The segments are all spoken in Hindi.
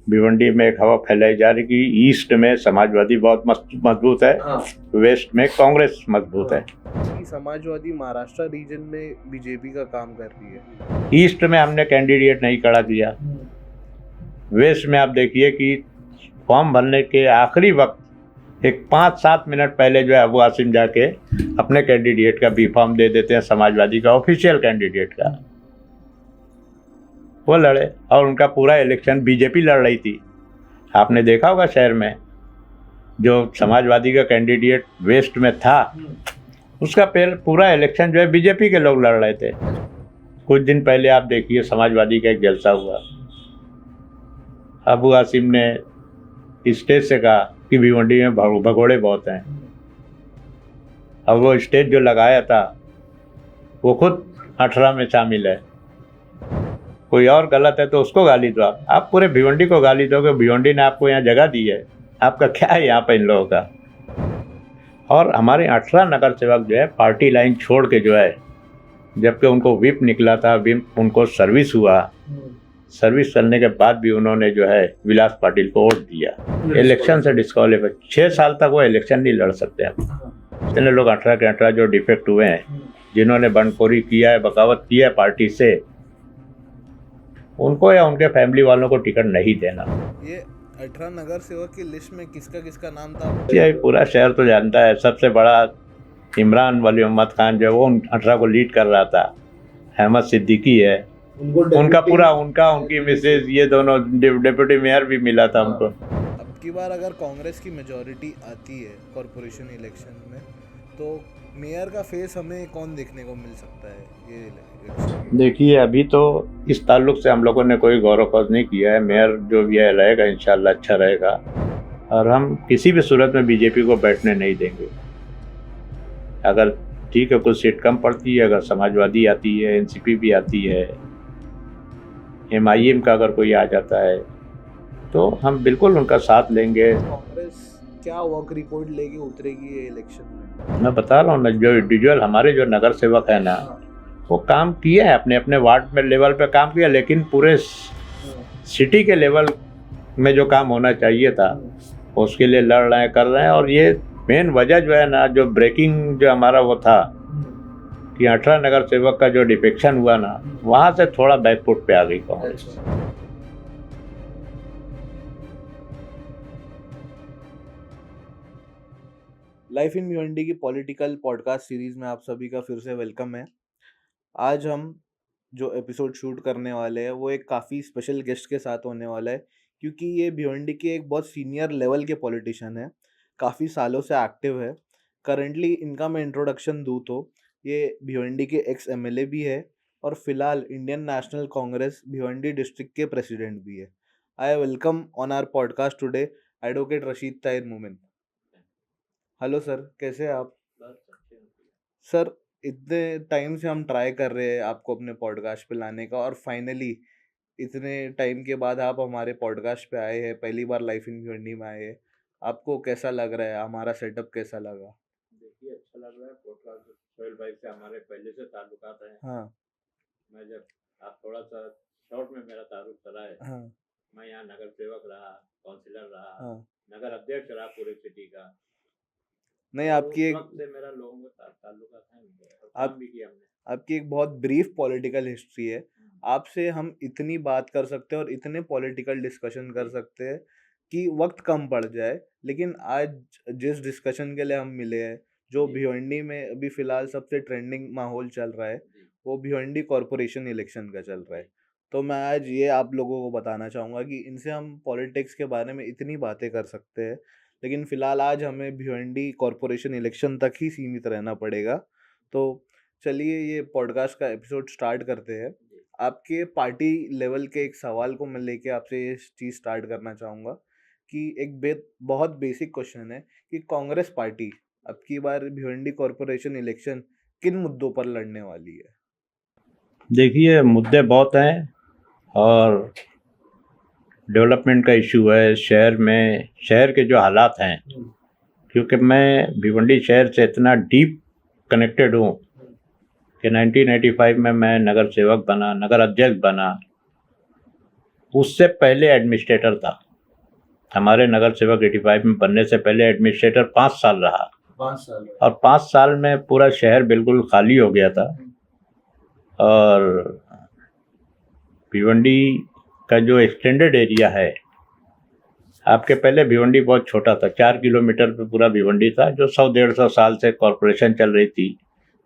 भिवंडी में एक हवा फैलाई जा रही कि ईस्ट में समाजवादी बहुत मजबूत है, वेस्ट में कांग्रेस मजबूत है। समाजवादी महाराष्ट्र रीजन में बीजेपी का काम कर रही है। ईस्ट में हमने कैंडिडेट नहीं खड़ा किया। वेस्ट में आप देखिए कि फॉर्म भरने के आखिरी वक्त एक 5-7 मिनट पहले जो है अबू आसिम जाके अपने कैंडिडेट का बी फॉर्म दे देते हैं, समाजवादी का ऑफिशियल कैंडिडेट का। वो लड़े और उनका पूरा इलेक्शन बीजेपी लड़ रही थी। आपने देखा होगा शहर में जो समाजवादी का कैंडिडेट वेस्ट में था, उसका पूरा इलेक्शन जो है बीजेपी के लोग लड़ रहे थे। कुछ दिन पहले आप देखिए समाजवादी का एक जलसा हुआ। अबू आसिम ने स्टेज से कहा कि भिवंडी में भगोड़े बहुत हैं। अब वो स्टेज जो लगाया था वो खुद 18 में शामिल है। कोई और गलत है तो उसको गाली दो। आप पूरे भिवंडी को गाली दोगे। भिवंडी ने आपको यहाँ जगह दी है, आपका क्या है यहाँ पे इन लोगों का। और हमारे 18 नगर सेवक जो है पार्टी लाइन छोड़ के जो है, जबकि उनको विप निकला था, विप उनको सर्विस हुआ, सर्विस करने के बाद भी उन्होंने जो है विलास पाटिल को वोट दिया। इलेक्शन से डिस्क्वालीफाई, 6 साल तक वो इलेक्शन नहीं लड़ सकते। आप इतने लोग 18 के 18 जो डिफेक्ट हुए हैं, जिन्होंने बंडखोरी किया है, बगावत किया है पार्टी से, उनको या उनके फैमिली वालों को टिकट नहीं देना। ये 18 नगर सेवक की लिस्ट में किसका किसका नाम था? ये पूरा शहर तो जानता है। सबसे बड़ा इमरान वली मोहम्मद खान जो है वो 18 को लीड कर रहा था। अहमद सिद्दीकी है, उनका पूरा उनकी मिसेज, ये दोनों डिप्टी मेयर भी मिला था उनको। अब की बार अगर कांग्रेस की मेजॉरिटी आती है कॉरपोरेशन इलेक्शन में, तो मेयर का फेस हमें कौन देखने को मिल सकता है ये इलेक्शन? देखिए, अभी तो इस ताल्लुक से हम लोगों ने कोई गौर खोज नहीं किया है। मेयर जो भी है रहेगा, इंशाल्लाह अच्छा रहेगा। और हम किसी भी सूरत में बीजेपी को बैठने नहीं देंगे। अगर ठीक है कुछ सीट कम पड़ती है, अगर समाजवादी आती है, एनसीपी भी आती है, MIM का अगर कोई आ जाता है, तो हम बिल्कुल उनका साथ लेंगे। कांग्रेस क्या वर्क रिपोर्ट लेके उतरेगी ये इलेक्शन में? मैं बता रहा हूँ ना, जो इंडिविजुअल हमारे जो नगर सेवक है ना, वो काम किया है, अपने अपने वार्ड में लेवल पे काम किया, लेकिन पूरे सिटी के लेवल में जो काम होना चाहिए था उसके लिए लड़ रहे हैं, कर रहे हैं। और ये मेन वजह जो है ना, जो ब्रेकिंग जो हमारा वो था कि 18 नगर सेवक का जो डिफेक्शन हुआ ना, वहाँ से थोड़ा बैकफुट पे आ गई कांग्रेस। लाइफ इन भिवंडी की पॉलिटिकल पॉडकास्ट सीरीज में आप सभी का फिर से वेलकम है। आज हम जो एपिसोड शूट करने वाले हैं वो एक काफ़ी स्पेशल गेस्ट के साथ होने वाला है, क्योंकि ये भिवंडी के एक बहुत सीनियर लेवल के पॉलिटिशियन है, काफ़ी सालों से एक्टिव है। करंटली इनका मैं इंट्रोडक्शन दूँ तो ये भिवंडी के एक्स MLA भी है और फिलहाल Indian National Congress Bhiwandi district के प्रेसिडेंट भी है। I welcome on our podcast today advocate Rashid Tahir Momin. Hello sir, कैसे हैं आप? सर, इतने टाइम से हम ट्राई कर रहे हैं आपको अपने पॉडकास्ट पे लाने का, और फाइनली इतने टाइम के बाद आप हमारे पॉडकास्ट पे आए हैं, पहली बार लाइफ इन भिवंडी में आए हैं। आपको कैसा लग रहा है? हमारा सेटअप कैसा लगा? देखिए, अच्छा लग रहा है। पॉडकास्ट सोहेल भाई से हमारे पहले से ताल्लुकात हैं। हाँ मैं जब आप थोड़ा सा शॉर्ट में मेरा तारुफ करा है, हाँ मैं यहाँ नगर सेवक रहा, काउंसिलर रहा, हाँ। नगर अध्यक्ष रहा पूरे सिटी का। नहीं, तो आपकी उस एक वक्त से मेरा लोगों के साथ ताल्लुकात है और काम भी किया हमने। आपकी एक बहुत ब्रीफ पॉलिटिकल हिस्ट्री है। आपसे हम इतनी बात कर सकते हैं और इतने पॉलिटिकल डिस्कशन कर सकते हैं कि वक्त कम पड़ जाए, लेकिन आज जिस डिस्कशन के लिए हम मिले हैं, जो भिवंडी में अभी फ़िलहाल सबसे ट्रेंडिंग माहौल चल रहा है, वो भिवंडी कॉरपोरेशन इलेक्शन का चल रहा है। तो मैं आज ये आप लोगों को बताना चाहूँगा कि इनसे हम पॉलिटिक्स के बारे में इतनी बातें कर सकते हैं, लेकिन फ़िलहाल आज हमें भिवंडी कॉरपोरेशन इलेक्शन तक ही सीमित रहना पड़ेगा। तो चलिए ये पॉडकास्ट का एपिसोड स्टार्ट करते हैं। आपके पार्टी लेवल के एक सवाल को मैं लेके आपसे ये चीज़ स्टार्ट करना चाहूँगा कि एक बहुत बेसिक क्वेश्चन है कि कांग्रेस पार्टी अब की बार भिवंडी कॉरपोरेशन इलेक्शन किन मुद्दों पर लड़ने वाली है? देखिए, मुद्दे बहुत हैं और डेवलपमेंट का इशू है शहर में। शहर के जो हालात हैं, क्योंकि मैं भिवंडी शहर से इतना डीप कनेक्टेड हूँ कि 1985 में मैं नगर सेवक बना, नगर अध्यक्ष बना। उससे पहले एडमिनिस्ट्रेटर था। हमारे नगर सेवक 85 में बनने से पहले एडमिनिस्ट्रेटर 5 साल रहा। 5 साल और 5 साल में पूरा शहर बिल्कुल खाली हो गया था। और भिवंडी का जो एक्सटेंडेड एरिया है, आपके पहले भिवंडी बहुत छोटा था, 4 किलोमीटर पे पूरा भिवंडी था, जो 100-150 साल से कॉरपोरेशन चल रही थी।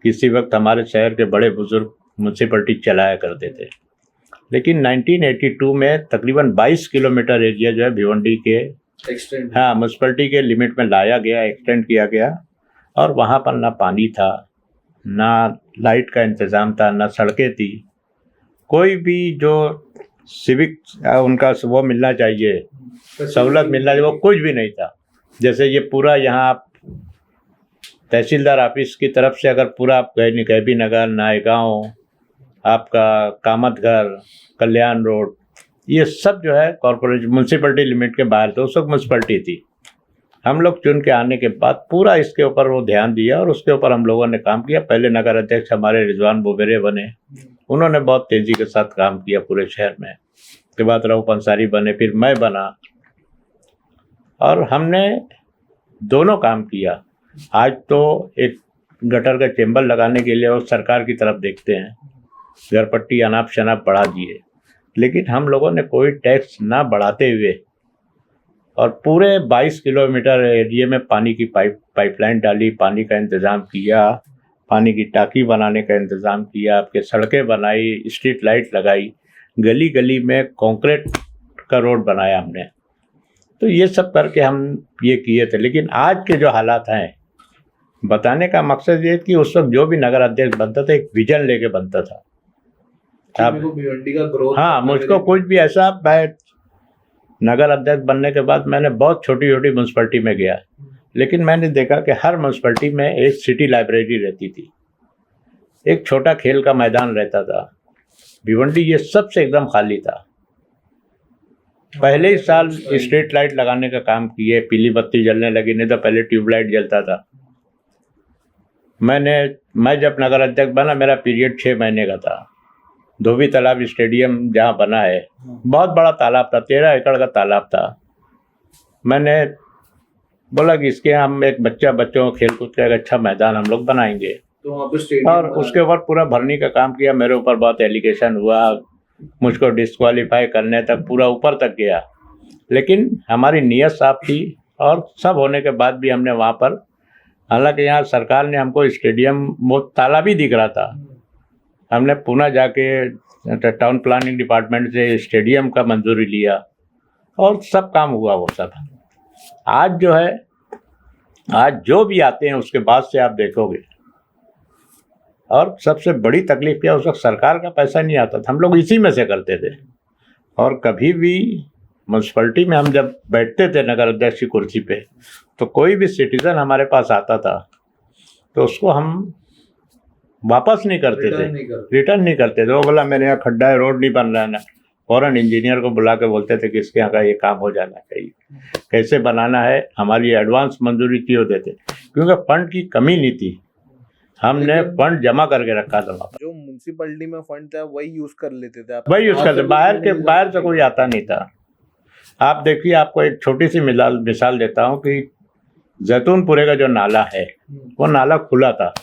किसी वक्त हमारे शहर के बड़े बुजुर्ग म्यूनसिपलिटी चलाया करते थे। लेकिन 1982 में तकरीबन 22 किलोमीटर एरिया जो है भिवंडी के एक्सटेंड म्यूनसिपलिटी के लिमिट में लाया गया, एक्सटेंड किया गया। और वहाँ पर ना पानी था, ना लाइट का इंतज़ाम था, ना सड़कें थी। कोई भी जो सिविक उनका वो मिलना चाहिए, सहूलत मिलना चाहिए, वो कुछ भी नहीं था। जैसे ये पूरा यहाँ आप तहसीलदार ऑफिस की तरफ से अगर पूरा आप कैबी नगर, नायगांव, आपका कामतघर, कल्याण रोड, ये सब जो है कॉरपोरेशन म्यूनसिपलिटी लिमिट के बाहर थे। उस वक्त म्यूनसिपलिटी थी। हम लोग चुन के आने के बाद पूरा इसके ऊपर वो ध्यान दिया और उसके ऊपर हम लोगों ने काम किया। पहले नगर अध्यक्ष हमारे रिजवान बोबेरे बने, उन्होंने बहुत तेज़ी के साथ काम किया पूरे शहर में। उसके बाद रऊफ अंसारी बने, फिर मैं बना, और हमने दोनों काम किया। आज तो एक गटर का चेम्बर लगाने के लिए वो सरकार की तरफ देखते हैं, घरपट्टी अनाप शनाप बढ़ा दिए। लेकिन हम लोगों ने कोई टैक्स ना बढ़ाते हुए और पूरे 22 किलोमीटर एरिया में पानी की पाइपलाइन डाली, पानी का इंतज़ाम किया, पानी की टाँकी बनाने का इंतज़ाम किया, आपके सड़कें बनाई, स्ट्रीट लाइट लगाई, गली गली में कंक्रीट का रोड बनाया हमने। तो ये सब करके हम ये किए थे। लेकिन आज के जो हालात हैं, बताने का मकसद ये कि उस वक्त जो भी नगर अध्यक्ष बनता था एक विजन लेके बनता था। भिवंडी का ग्रोथ, हाँ, मुझको कुछ भी ऐसा, मैं नगर अध्यक्ष बनने के बाद मैंने बहुत छोटी छोटी म्यूनसिपलिटी में गया, लेकिन मैंने देखा कि हर म्यूनसिपलिटी में एक सिटी लाइब्रेरी रहती थी, एक छोटा खेल का मैदान रहता था। भिवंडी ये सबसे एकदम खाली था। पहले ही साल स्ट्रीट लाइट लगाने का काम किए, पीली बत्ती जलने लगी, नहीं तो पहले ट्यूबलाइट जलता था। मैं जब नगर अध्यक्ष बना, मेरा पीरियड 6 महीने का था। धोबी तालाब स्टेडियम जहाँ बना है, बहुत बड़ा तालाब था, 13 एकड़ का तालाब था। मैंने बोला कि इसके हम एक बच्चों को खेल कूद का एक अच्छा मैदान हम लोग बनाएंगे। तो वहाँ पे स्टेडियम और उसके ऊपर पूरा भरनी का काम किया। मेरे ऊपर बहुत एलिगेशन हुआ, मुझको डिस्क्वालीफाई करने तक पूरा ऊपर तक गया। लेकिन हमारी नीयत साफ थी और सब होने के बाद भी हमने वहाँ पर, हालांकि यहाँ सरकार ने हमको स्टेडियम, वो तालाब ही दिख रहा था, हमने पुणे जाके टाउन प्लानिंग डिपार्टमेंट से स्टेडियम का मंजूरी लिया और सब काम हुआ वो सब। आज जो है, आज जो भी आते हैं उसके बाद से आप देखोगे, और सबसे बड़ी तकलीफ क्या, उस वक्त सरकार का पैसा नहीं आता था, हम लोग इसी में से करते थे। और कभी भी म्यूनसिपलिटी में हम जब बैठते थे नगर अध्यक्ष की कुर्सी पे, तो कोई भी सिटीज़न हमारे पास आता था तो उसको हम वापस नहीं करते थे, रिटर्न नहीं करते थे। वो बोला मेरे यहाँ खड्डा है, रोड नहीं बन रहा है ना, फौरन इंजीनियर को बुला के बोलते थे कि इसके यहाँ का ये काम हो जाना चाहिए, कैसे बनाना है, हमारी एडवांस मंजूरी क्यों देते, क्योंकि फंड की कमी नहीं थी, हमने फंड जमा करके रखा था। वहाँ जो म्यूनसिपलिटी में फंड था वही यूज कर लेते थे, वही यूज करते, बाहर से कोई आता नहीं था। आप देखिए, आपको एक छोटी सी मिसाल देता हूँ कि जैतूनपुरे का जो नाला है, वो नाला खुला था,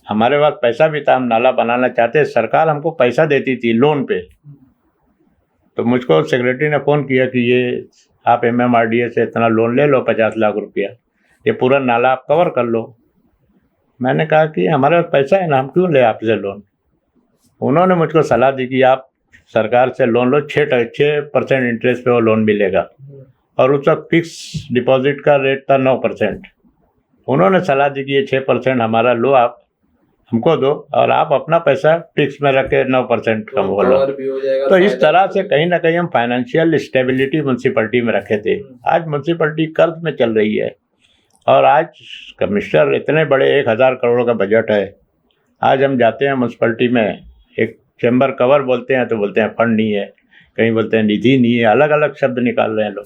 हमारे पास पैसा भी था, हम नाला बनाना चाहते, सरकार हमको पैसा देती थी लोन पे। तो मुझको सेक्रेटरी ने फ़ोन किया कि ये आप MMRDA से इतना लोन ले लो, 50 लाख रुपया, ये पूरा नाला आप कवर कर लो। मैंने कहा कि हमारे पास पैसा है ना, हम क्यों ले आपसे लोन। उन्होंने मुझको सलाह दी कि आप सरकार से लोन लो, 6% इंटरेस्ट पे वो लोन मिलेगा, और उस वक्त फिक्स डिपॉजिट का रेट था 9%। उन्होंने सलाह दी कि ये 6% हमारा लो, आप हमको दो, और आप अपना पैसा फिक्स में रख के 9% कम हो लो। तो इस तरह से कहीं ना कहीं हम फाइनेंशियल स्टेबिलिटी म्यूनसिपलिटी में रखे थे। आज म्यूनसिपलिटी कर्ज में चल रही है, और आज कमिश्नर इतने बड़े 1000 करोड़ का बजट है। आज हम जाते हैं म्यूनसिपलिटी में, एक चैम्बर कवर बोलते हैं तो बोलते हैं फंड नहीं है, कहीं बोलते हैं निधि नहीं है, अलग अलग शब्द निकाल रहे हैं लोग।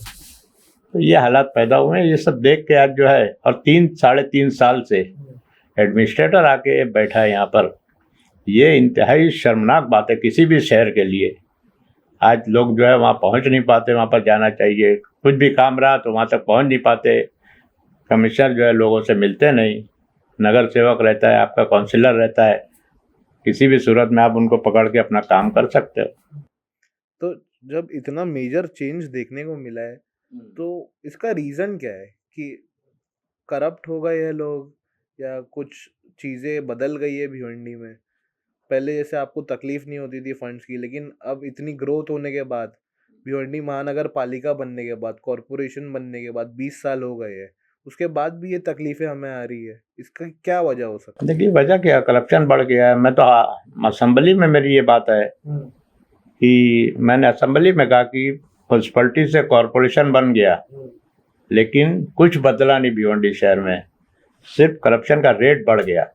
तो ये हालात पैदा हुए हैं। ये सब देख के आज जो है, और 3-3.5 साल से एडमिनिस्ट्रेटर आके बैठा है यहाँ पर, ये इंतहाई शर्मनाक बात है किसी भी शहर के लिए। आज लोग जो है वहाँ पहुँच नहीं पाते, वहाँ पर जाना चाहिए, कुछ भी काम रहा तो वहाँ तक पहुँच नहीं पाते। कमिश्नर जो है लोगों से मिलते नहीं, नगर सेवक रहता है, आपका काउंसिलर रहता है, किसी भी सूरत में आप उनको पकड़ के अपना काम कर सकते हो। तो जब इतना मेजर चेंज देखने को मिला है तो इसका रीजन क्या है कि करप्ट हो गए ये लोग या कुछ चीजें बदल गई है भिवंडी में? पहले जैसे आपको तकलीफ नहीं होती थी फंड्स की, लेकिन अब इतनी ग्रोथ होने के बाद, भिवंडी महानगर पालिका बनने के बाद, कॉरपोरेशन बनने के बाद 20 साल हो गए हैं, उसके बाद भी ये तकलीफें हमें आ रही है। इसका क्या वजह हो सकती देखिए वजह क्या, करप्शन बढ़ गया है। मैं तो असेंबली में मेरी ये बात है है? कि मैंने असेंबली में कहा कि म्यूनसिपलिटी से कॉरपोरेशन बन गया, लेकिन कुछ बदला नहीं भिवंडी शहर में, सिर्फ करप्शन का रेट बढ़ गया।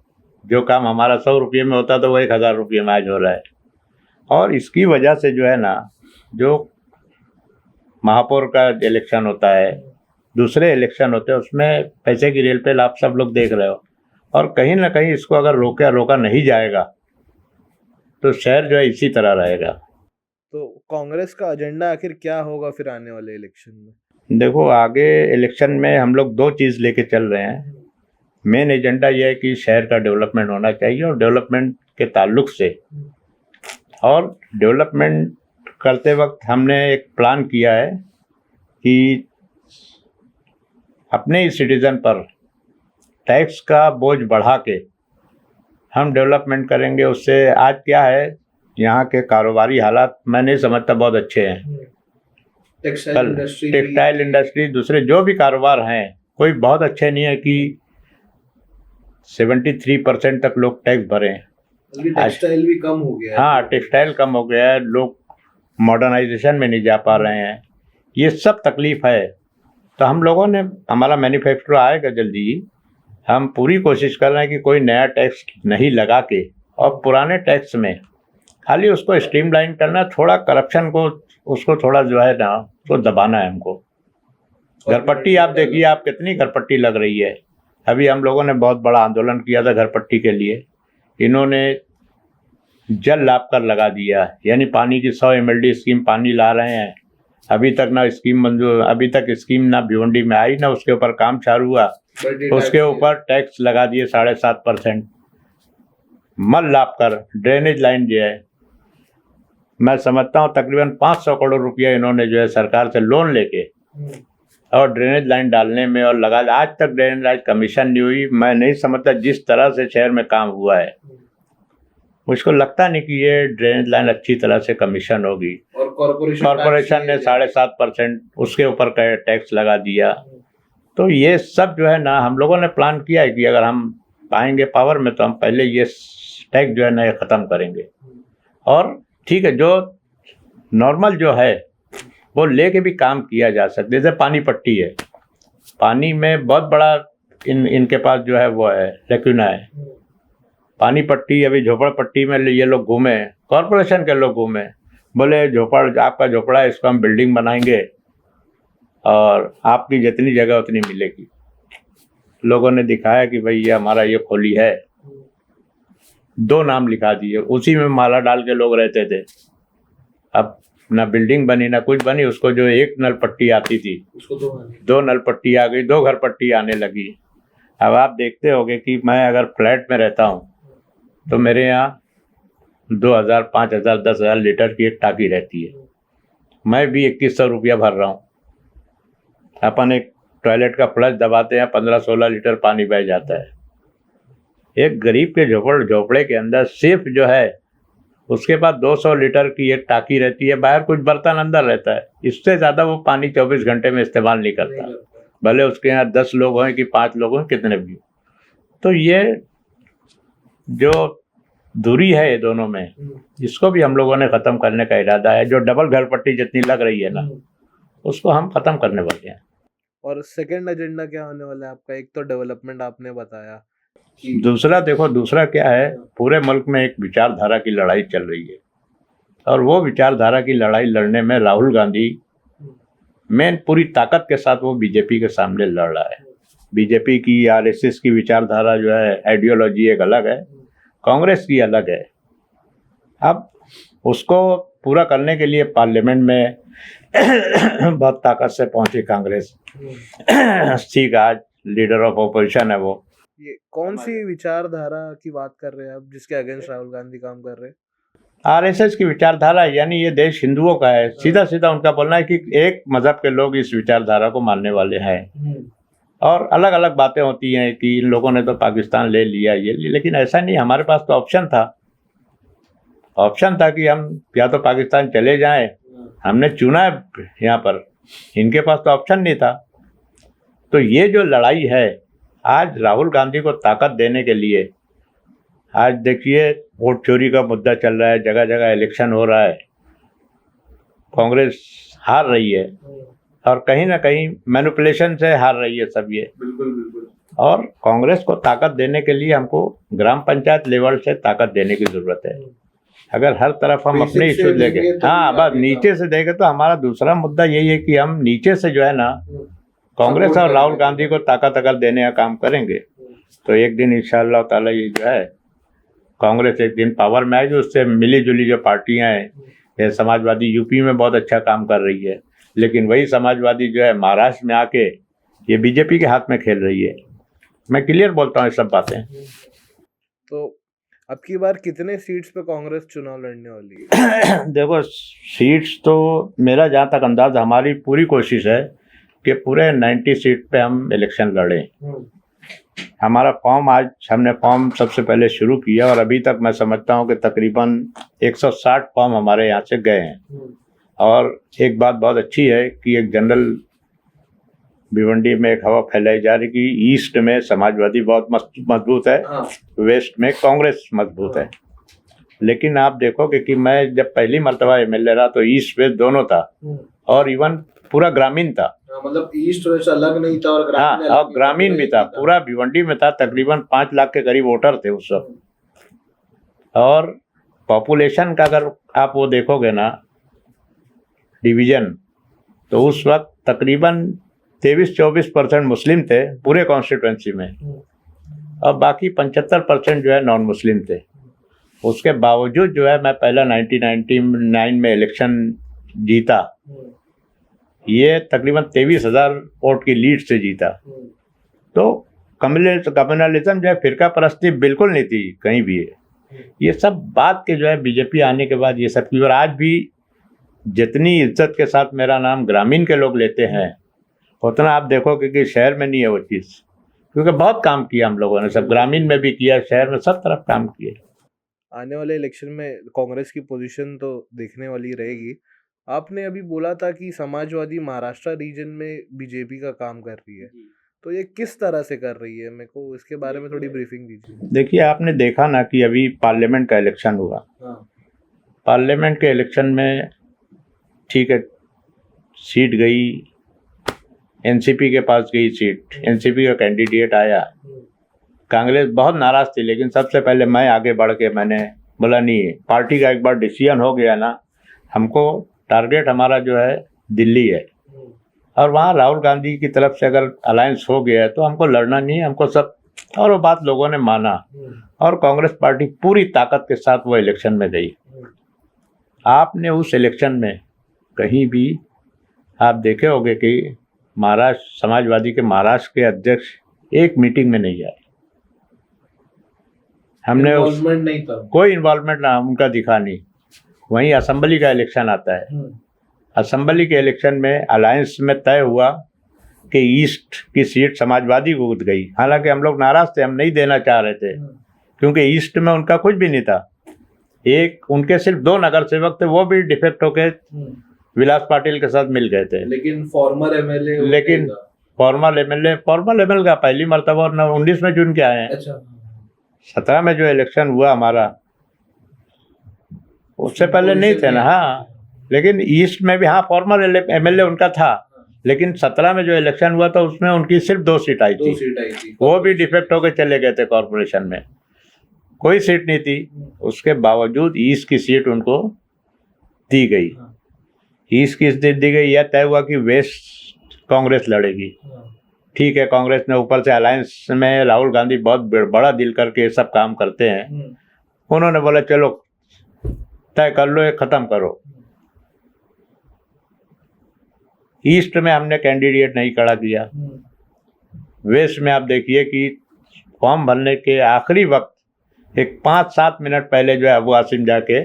जो काम हमारा 100 रुपये में होता तो वो 1000 रुपये में आज हो रहा है। और इसकी वजह से जो है ना, जो महापौर का इलेक्शन होता है, दूसरे इलेक्शन होते हैं, उसमें पैसे की रेलपेल आप सब लोग देख रहे हो। और कहीं ना कहीं इसको अगर रोका नहीं जाएगा तो शहर जो है इसी तरह रहेगा। तो कांग्रेस का एजेंडा आखिर क्या होगा फिर आने वाले इलेक्शन में? देखो आगे इलेक्शन में हम लोग 2 चीज़ लेके चल रहे हैं। मेन एजेंडा ये है कि शहर का डेवलपमेंट होना चाहिए, और डेवलपमेंट के ताल्लुक से, और डेवलपमेंट करते वक्त हमने एक प्लान किया है कि अपने ही सिटीज़न पर टैक्स का बोझ बढ़ा के हम डेवलपमेंट करेंगे। उससे आज क्या है, यहाँ के कारोबारी हालात मैं नहीं समझता बहुत अच्छे हैं। टेक्सटाइल इंडस्ट्री, दूसरे जो भी कारोबार हैं, कोई बहुत अच्छे नहीं है कि 73% तक लोग टैक्स भरें। टेक्सटाइल भी कम हो गया है। हाँ, टेक्सटाइल कम हो गया है, लोग मॉडर्नाइजेशन में नहीं जा पा रहे हैं, ये सब तकलीफ है। तो हम लोगों ने, हमारा मैनिफेस्टो आएगा जल्दी ही, हम पूरी कोशिश कर रहे हैं कि कोई नया टैक्स नहीं लगा के, और पुराने टैक्स में खाली उसको स्ट्रीमलाइन करना, थोड़ा करप्शन को, उसको थोड़ा जो है ना, उसको दबाना है हमको। घरपट्टी आप देखिए, आप कितनी घरपट्टी लग रही है। अभी हम लोगों ने बहुत बड़ा आंदोलन किया था घरपट्टी के लिए, इन्होंने जल लाभ कर लगा दिया, यानी पानी की 100 MLD स्कीम पानी ला रहे हैं, अभी तक ना स्कीम मंजूर, अभी तक स्कीम ना भिवंडी में आई, ना उसके ऊपर काम चालू हुआ, उसके ऊपर टैक्स लगा दिए 7.5%। मल लाभ कर, ड्रेनेज लाइन जो है, मैं समझता हूँ तकरीबन 500 करोड़ रुपया इन्होंने जो है सरकार से लोन लेके और ड्रेनेज लाइन डालने में, और लगा, आज तक ड्रेनेज लाइन कमीशन नहीं हुई। मैं नहीं समझता जिस तरह से शहर में काम हुआ है, मुझको लगता नहीं कि ये ड्रेनेज लाइन अच्छी तरह से कमीशन होगी। और कॉरपोरेशन ने 7.5% उसके ऊपर टैक्स लगा दिया। तो ये सब जो है ना, हम लोगों ने प्लान किया है कि अगर हम आएंगे पावर में तो हम पहले ये टैक्स जो है ना ये ख़त्म करेंगे। और ठीक है, जो नॉर्मल जो है वो लेके भी काम किया जा सकता है। जैसे पानी पट्टी है, पानी में बहुत बड़ा इनके पास जो है वो है, लेक्यूना है। पानी पट्टी, अभी झोपड़पट्टी में ये लोग घूमे, कॉरपोरेशन के लोग घूमे, बोले आपका झोपड़ा है, इसको हम बिल्डिंग बनाएंगे और आपकी जितनी जगह उतनी मिलेगी। लोगों ने दिखाया कि भाई ये हमारा ये खोली है, 2 नाम लिखा दिए, उसी में माला डाल के लोग रहते थे। अब ना बिल्डिंग बनी ना कुछ बनी, उसको जो 1 नल पट्टी आती थी उसको 2 नल पट्टी आ गई, 2 घर पट्टी आने लगी। अब आप देखते होंगे कि मैं अगर फ्लैट में रहता हूँ तो मेरे यहाँ 2000, 5000, 10,000 लीटर की एक टाकी रहती है, मैं भी 2100 रुपया भर रहा हूँ। अपन एक टॉयलेट का फ्लश दबाते हैं, 15-16 लीटर पानी बह जाता है। एक गरीब के झोपड़े के अंदर सिर्फ जो है उसके पास 200 लीटर की एक टाकी रहती है, बाहर कुछ बर्तन अंदर रहता है, इससे ज़्यादा वो पानी 24 घंटे में इस्तेमाल नहीं करता, भले उसके यहाँ 10 लोग हों कि 5 लोग हों, कितने भी। तो ये जो दूरी है ये दोनों में, इसको भी हम लोगों ने ख़त्म करने का इरादा है। जो डबल घर पट्टी जितनी लग रही है ना, उसको हम ख़त्म करने वाले हैं। और सेकंड एजेंडा क्या होने वाला है आपका? एक तो डेवलपमेंट आपने बताया, दूसरा देखो, दूसरा क्या है, पूरे मुल्क में एक विचारधारा की लड़ाई चल रही है, और वो विचारधारा की लड़ाई लड़ने में राहुल गांधी मेन पूरी ताकत के साथ वो बीजेपी के सामने लड़ रहा है। बीजेपी की, आरएसएस की विचारधारा जो है, आइडियोलॉजी एक अलग है, कांग्रेस की अलग है। अब उसको पूरा करने के लिए पार्लियामेंट में बहुत ताकत से पहुंची कांग्रेस। ठीक, आज लीडर ऑफ ऑपोजिशन है वो। ये कौन सी विचारधारा की बात कर रहे हैं आप जिसके अगेंस्ट राहुल गांधी काम कर रहे हैं? आरएसएस की विचारधारा, यानी ये देश हिंदुओं का है। सीधा सीधा उनका बोलना है कि एक मजहब के लोग इस विचारधारा को मानने वाले हैं। और अलग अलग बातें होती हैं कि इन लोगों ने तो पाकिस्तान ले लिया, ये लिया, लेकिन ऐसा नहीं। हमारे पास तो ऑप्शन था कि हम या तो पाकिस्तान चले जाएं। हमने चुना है यहाँ पर, इनके पास तो ऑप्शन नहीं था। तो ये जो लड़ाई है आज राहुल गांधी को ताकत देने के लिए, आज देखिए वोट चोरी का मुद्दा चल रहा है, जगह जगह इलेक्शन हो रहा है, कांग्रेस हार रही है और कहीं ना कहीं मैनिपुलेशन से हार रही है सब ये। बिल्कुल। और कांग्रेस को ताकत देने के लिए हमको ग्राम पंचायत लेवल से ताकत देने की जरूरत है। अगर हर तरफ हम अपने इश्यूज लेके, हाँ बस नीचे से देखें, तो हमारा दूसरा मुद्दा यही है कि हम नीचे से जो है ना कांग्रेस और राहुल गांधी को ताकत अगर देने का काम करेंगे तो एक दिन इंशाअल्लाह ताला ये जो है कांग्रेस एक दिन पावर में आएगी। उससे मिली जुली जो पार्टियां हैं, ये समाजवादी यूपी में बहुत अच्छा काम कर रही है, लेकिन वही समाजवादी जो है महाराष्ट्र में आके ये बीजेपी के हाथ में खेल रही है। मैं क्लियर बोलता हूँ ये सब बातें। तो अब की बार कितने सीट्स पे कांग्रेस चुनाव लड़ने वाली है? देखो, सीट्स तो मेरा जहाँ तक अंदाज, हमारी पूरी कोशिश है कि पूरे 90 सीट पे हम इलेक्शन लड़ें। हमारा फॉर्म, आज हमने फॉर्म सबसे पहले शुरू किया और अभी तक मैं समझता हूँ कि तकरीबन 160 फॉर्म हमारे यहाँ से गए हैं। और एक बात बहुत अच्छी है कि एक जनरल भिवंडी में एक हवा फैलाई जा रही कि ईस्ट में समाजवादी बहुत मजबूत है, वेस्ट में कांग्रेस मजबूत है। लेकिन आप देखोगे कि मैं जब पहली मर्तबा एमएलए रहा तो ईस्ट वेस्ट दोनों था और इवन पूरा ग्रामीण था। मतलब ईस्ट वेस्ट अलग नहीं था और हाँ, और ग्रामीण भी था, पूरा भिवंडी में था। तकरीबन 5 लाख के करीब वोटर थे उस वक्त। और पॉपुलेशन का अगर आप वो देखोगे ना डिवीजन, तो उस वक्त तकरीबन 23-24% मुस्लिम थे पूरे कॉन्स्टिट्यूंसी में और बाकी 75% जो है नॉन मुस्लिम थे। उसके बावजूद जो है मैं पहला 1999 में इलेक्शन जीता, ये तकरीबन 23,000 वोट की लीड से जीता। तो कम्युनलिज्म जो है, फिरका परस्ती बिल्कुल नहीं थी कहीं भी। ये सब बात के जो है बीजेपी आने के बाद ये सब की, और आज भी जितनी इज्जत के साथ मेरा नाम ग्रामीण के लोग लेते हैं उतना आप देखोगे कि शहर में नहीं है वो चीज़, क्योंकि बहुत काम किया हम लोगों ने, सब ग्रामीण में भी किया, शहर में सब तरफ काम किए। आने वाले इलेक्शन में कांग्रेस की पोजीशन तो देखने वाली रहेगी। आपने अभी बोला था कि समाजवादी महाराष्ट्र रीजन में बीजेपी का काम कर रही है, तो ये किस तरह से कर रही है? मेरे को इसके बारे में थोड़ी ब्रीफिंग दीजिए। देखिए, आपने देखा ना कि अभी पार्लियामेंट का इलेक्शन हुआ। पार्लियामेंट के इलेक्शन में ठीक है, सीट गई, एनसीपी के पास गई सीट, एनसीपी का कैंडिडेट आया। कांग्रेस बहुत नाराज थी, लेकिन सबसे पहले मैं आगे बढ़ के मैंने बोला नहीं, पार्टी का एक बार डिसीजन हो गया ना, हमको टारगेट हमारा जो है दिल्ली है और वहाँ राहुल गांधी की तरफ से अगर अलायंस हो गया है तो हमको लड़ना नहीं है, हमको सब। और वो बात लोगों ने माना और कांग्रेस पार्टी पूरी ताकत के साथ वो इलेक्शन में गई। आपने उस इलेक्शन में कहीं भी आप देखे होंगे कि महाराष्ट्र समाजवादी के महाराष्ट्र के अध्यक्ष एक मीटिंग में नहीं आए। हमने नहीं था, कोई इन्वॉल्वमेंट ना उनका दिखा नहीं। वहीं असेंबली का इलेक्शन आता है, असेंबली के इलेक्शन में अलायंस में तय हुआ कि ईस्ट की सीट समाजवादी को गई। हालांकि हम लोग नाराज थे, हम नहीं देना चाह रहे थे क्योंकि ईस्ट में उनका कुछ भी नहीं था। एक उनके सिर्फ 2 नगर सेवक थे, वो भी डिफेक्ट होके विलास पाटिल के साथ मिल गए थे। लेकिन फॉर्मर एमएलए, लेकिन फॉर्मल एमएलए का पहली मरतबा 19 में चुन के आए हैं। अच्छा, 17 में जो इलेक्शन हुआ हमारा, उससे पहले नहीं थे ना। हाँ, लेकिन ईस्ट में भी हाँ फॉर्मल एमएलए उनका था, लेकिन 17 में जो इलेक्शन हुआ था उसमें उनकी सिर्फ 2 सीट आई थी। वो भी डिफेक्ट होकर चले गए थे कॉर्पोरेशन में, कोई सीट नहीं थी। उसके बावजूद ईस्ट की सीट उनको दी गई। ईस्ट की सीट दी गई, यह तय हुआ कि वेस्ट कांग्रेस लड़ेगी। ठीक है, कांग्रेस ने ऊपर से अलायंस में राहुल गांधी बहुत बड़ा दिल करके सब काम करते हैं। उन्होंने बोला चलो तय कर लो, ये ख़त्म करो। ईस्ट में हमने कैंडिडेट नहीं खड़ा किया। वेस्ट में आप देखिए कि फॉर्म भरने के आखिरी वक्त एक 5-7 मिनट पहले जो है अबू आसिम जाके